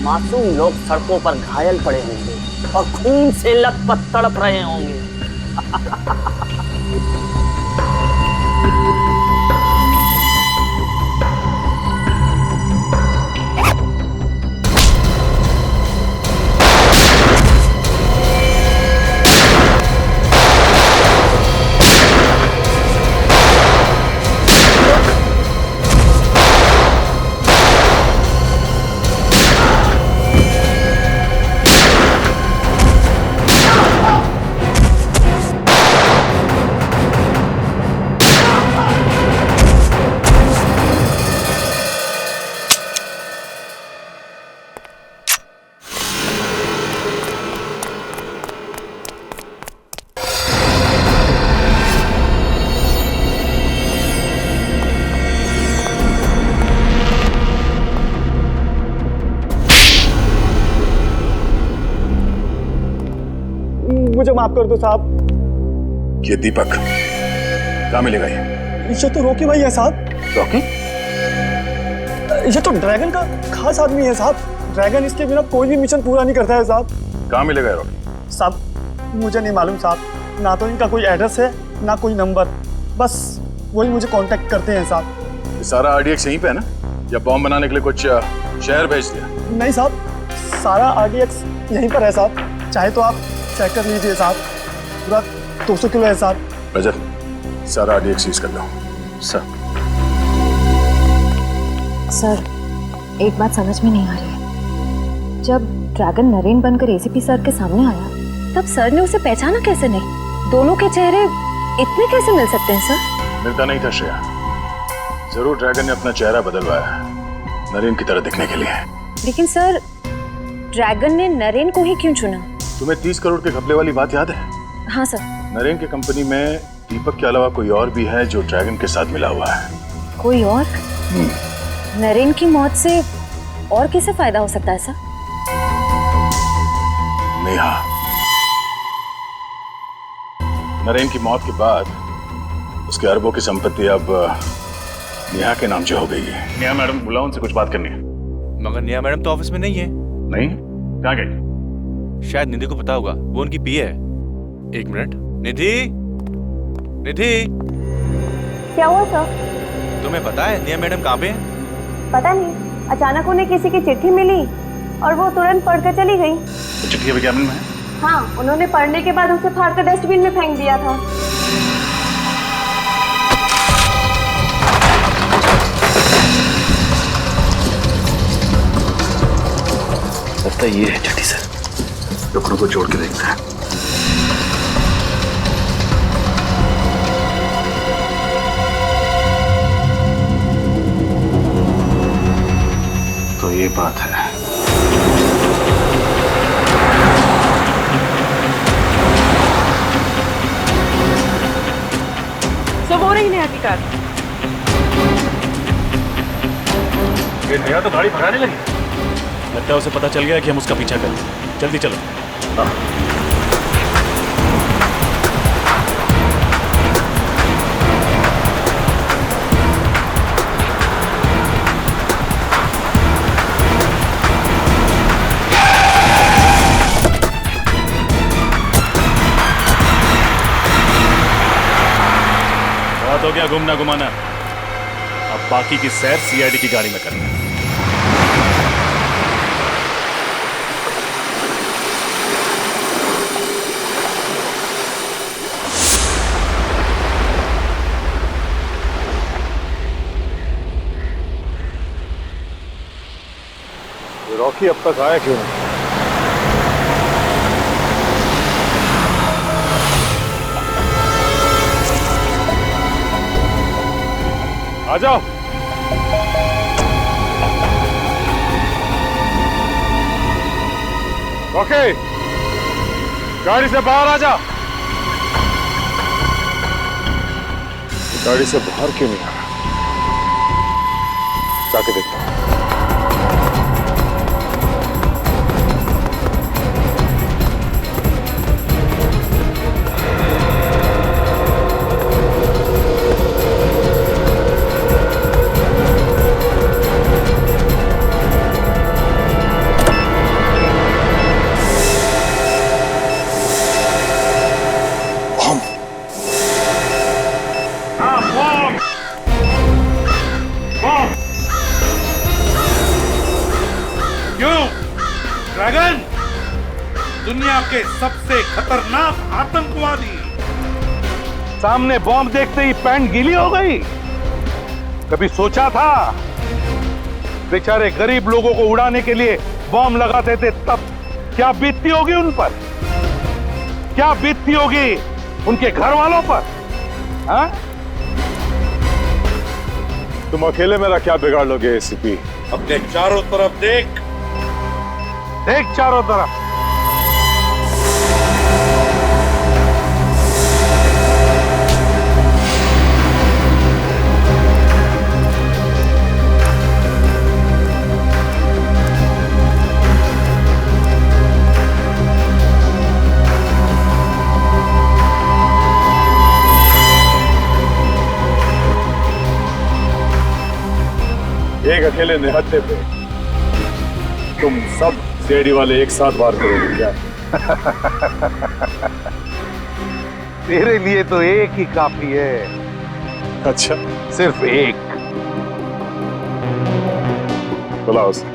मासूम लोग सड़कों पर घायल पड़े होंगे और खून से लथपथ तड़प रहे होंगे। मुझे माफ कर दो साहब। ये दीपक कहाँ मिलेगा? ये तो रॉकी भाई है साहब। रॉकी? ये तो ड्रैगन का खास आदमी है साहब। ड्रैगन इसके बिना कोई भी मिशन पूरा नहीं करता है साहब। कहाँ मिलेगा रॉकी? साहब मुझे नहीं मालूम साहब, ना तो इनका कोई एड्रेस है ना कोई नंबर, बस वही मुझे कांटेक्ट करते हैं साहब। ये सारा आरडीएक्स यहीं पे है ना, या बॉम्ब बनाने के लिए कुछ शहर भेज दिया? नहीं साहब, सारा आरडीएक्स यहीं पर है साहब, चाहे तो आप चेक कर लीजिए साहब, पूरा 200 किलो है साहब। रजत, सारा आरडीएक्स सीज कर लो। सर एक बात समझ में नहीं आ रही है, जब ड्रैगन नरेन बनकर एसीपी सर के सामने आया तब सर ने उसे पहचाना कैसे नहीं? दोनों के चेहरे इतने कैसे मिल सकते हैं सर? मिलता नहीं था श्रेया, जरूर ड्रैगन ने अपना चेहरा बदलवाया नरेन की तरह दिखने के लिए। लेकिन सर ड्रैगन ने नरेन को ही क्यों चुना? तुम्हें 30 करोड़ के घपले वाली बात याद है? हाँ सर। नरेन की कंपनी में दीपक के अलावा कोई और भी है जो ड्रैगन के साथ मिला हुआ है। कोई और? नरेन की मौत से और किसे फायदा हो सकता है सर? नेहा। नरेन की मौत के बाद उसके अरबों की संपत्ति अब नेहा के नाम से हो गई है। नेहा मैडम बुलाओ, उनसे कुछ बात करनी है। मगर नेहा मैडम तो ऑफिस में नहीं है। नहीं? कहाँ गई? शायद निधि को पता होगा, वो उनकी पीए है। एक मिनट। निधि, निधि, क्या हुआ सर? तुम्हें पता है नेहा मैडम कहाँ पे है? पता नहीं, अचानक उन्हें किसी की चिट्ठी मिली और वो तुरंत पढ़कर चली गई। तो चिट्ठी अभी कैबिन में है? हाँ, उन्होंने पढ़ने के बाद उसे फाड़कर डस्टबिन में फेंक दिया था। लगता है ये है चिट्ठी सर, टुकड़ों को जोड़ के देखते हैं। तो ये बात है। सब हो रही नेहा की कार। ये नेहा तो गाड़ी भगाने लगी। लगता है उसे पता चल गया कि हम उसका पीछा करें। जल्दी चलो। बात हो गया घूमना घुमाना, अब बाकी की सैर सीआईडी की गाड़ी में करना है। रॉकी अब तक आया क्यों नहीं? आ जाओ। रॉकी, गाड़ी से बाहर आ जा। गाड़ी से बाहर क्यों नहीं आ रहा? जाके देखता हूं। ड्रैगन दुनिया के सबसे खतरनाक आतंकवादी। सामने बॉम्ब देखते ही पैंट गीली हो गई। कभी सोचा था बेचारे गरीब लोगों को उड़ाने के लिए बॉम्ब लगाते थे तब क्या बीतती होगी उन पर? क्या बीतती होगी उनके घर वालों पर? हाँ? तुम अकेले मेरा क्या बिगाड़ लोगे एसीपी? अपने चारों तरफ देख, देख चारों तरफ। एक अकेले निहत्थे पे तुम सब सीआईडी वाले एक साथ वार करोगे क्या? तेरे लिए तो एक ही काफी है। अच्छा, सिर्फ एक। बुलाओ उसे।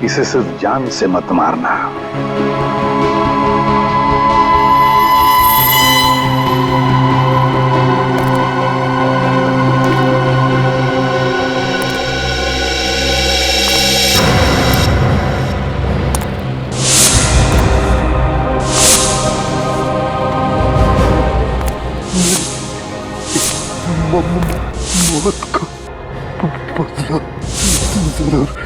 इसे सिर्फ जान से मत मारना। मौत का बदला जरूर।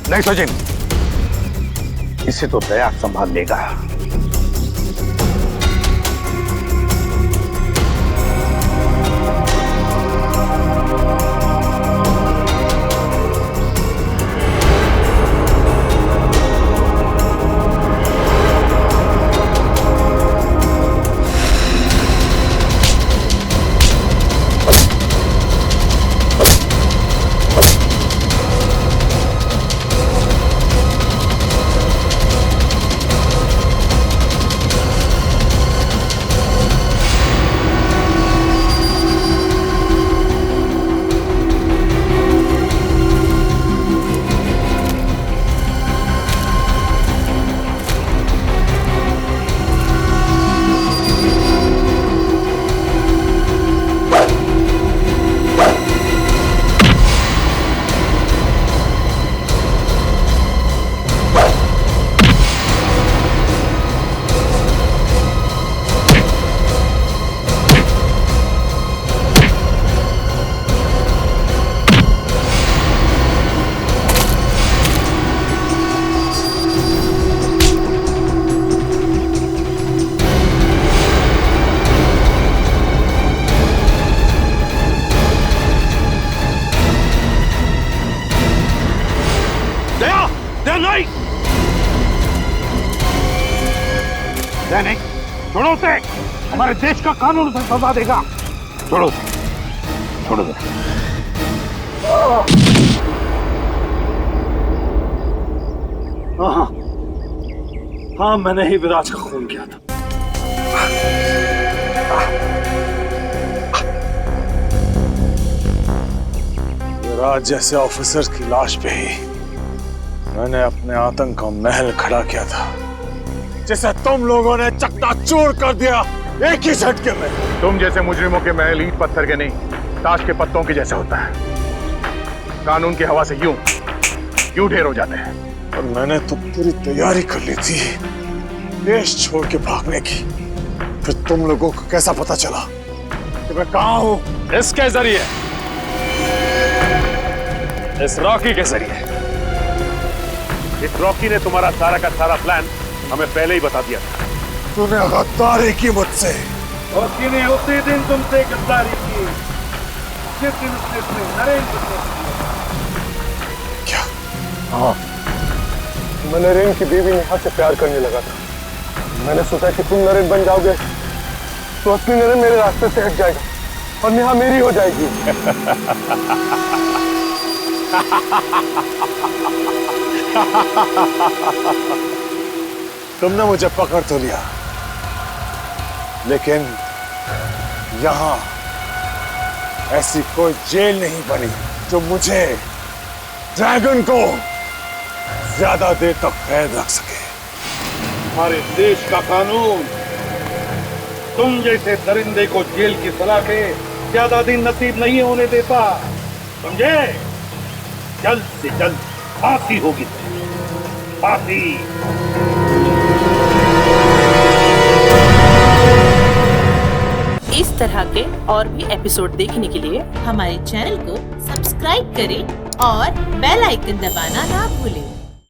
नहीं सचिन, इसे तो दया संभाल लेगा। नहीं, छोड़ो उसे। हमारे देश का कानून उसे सजा देगा। छोड़ो, छोड़ो दे। हाँ, हाँ, मैंने ही विराज का खून किया था। विराज जैसे ऑफिसर की लाश पे ही मैंने अपने आतंक का महल खड़ा किया था, जिसे तुम लोगों ने चकनाचूर कर दिया एक ही झटके में। तुम जैसे मुजरिमों के महल ईंट पत्थर के नहीं, ताश के पत्तों के जैसे होता है। कानून की हवा से यूं ढेर हो जाते हैं। और मैंने तो पूरी तैयारी कर ली थी देश छोड़ के भागने की। फिर तुम लोगों को कैसा पता चला कि मैं कहां हूं? इसके जरिए, इस रॉकी के जरिए। इस रॉकी ने तुम्हारा सारा का सारा प्लान हमें पहले ही बता दिया था। तूने गद्दारी की मुझसे। रॉकी ने उसी दिन तुमसे गद्दारी की जिस दिन उसने नरेंद्र को क्या? हाँ, मैं नरेंद्र की बीवी नेहा से प्यार करने लगा था। मैंने सोचा कि तुम नरेंद्र बन जाओगे तो असली नरेंद्र मेरे रास्ते से हट जाएगा और नेहा मेरी हो जाएगी। तुमने मुझे पकड़ तो लिया, लेकिन यहां ऐसी कोई जेल नहीं बनी जो मुझे, ड्रैगन को, ज्यादा देर तक कैद रख सके। हमारे देश का कानून तुम जैसे दरिंदे को जेल की सलाह के ज्यादा दिन नसीब नहीं होने देता, समझे? जल्द से जल्द फांसी होगी, फांसी। और भी एपिसोड देखने के लिए हमारे चैनल को सब्सक्राइब करें और बेल आइकन दबाना ना भूलें।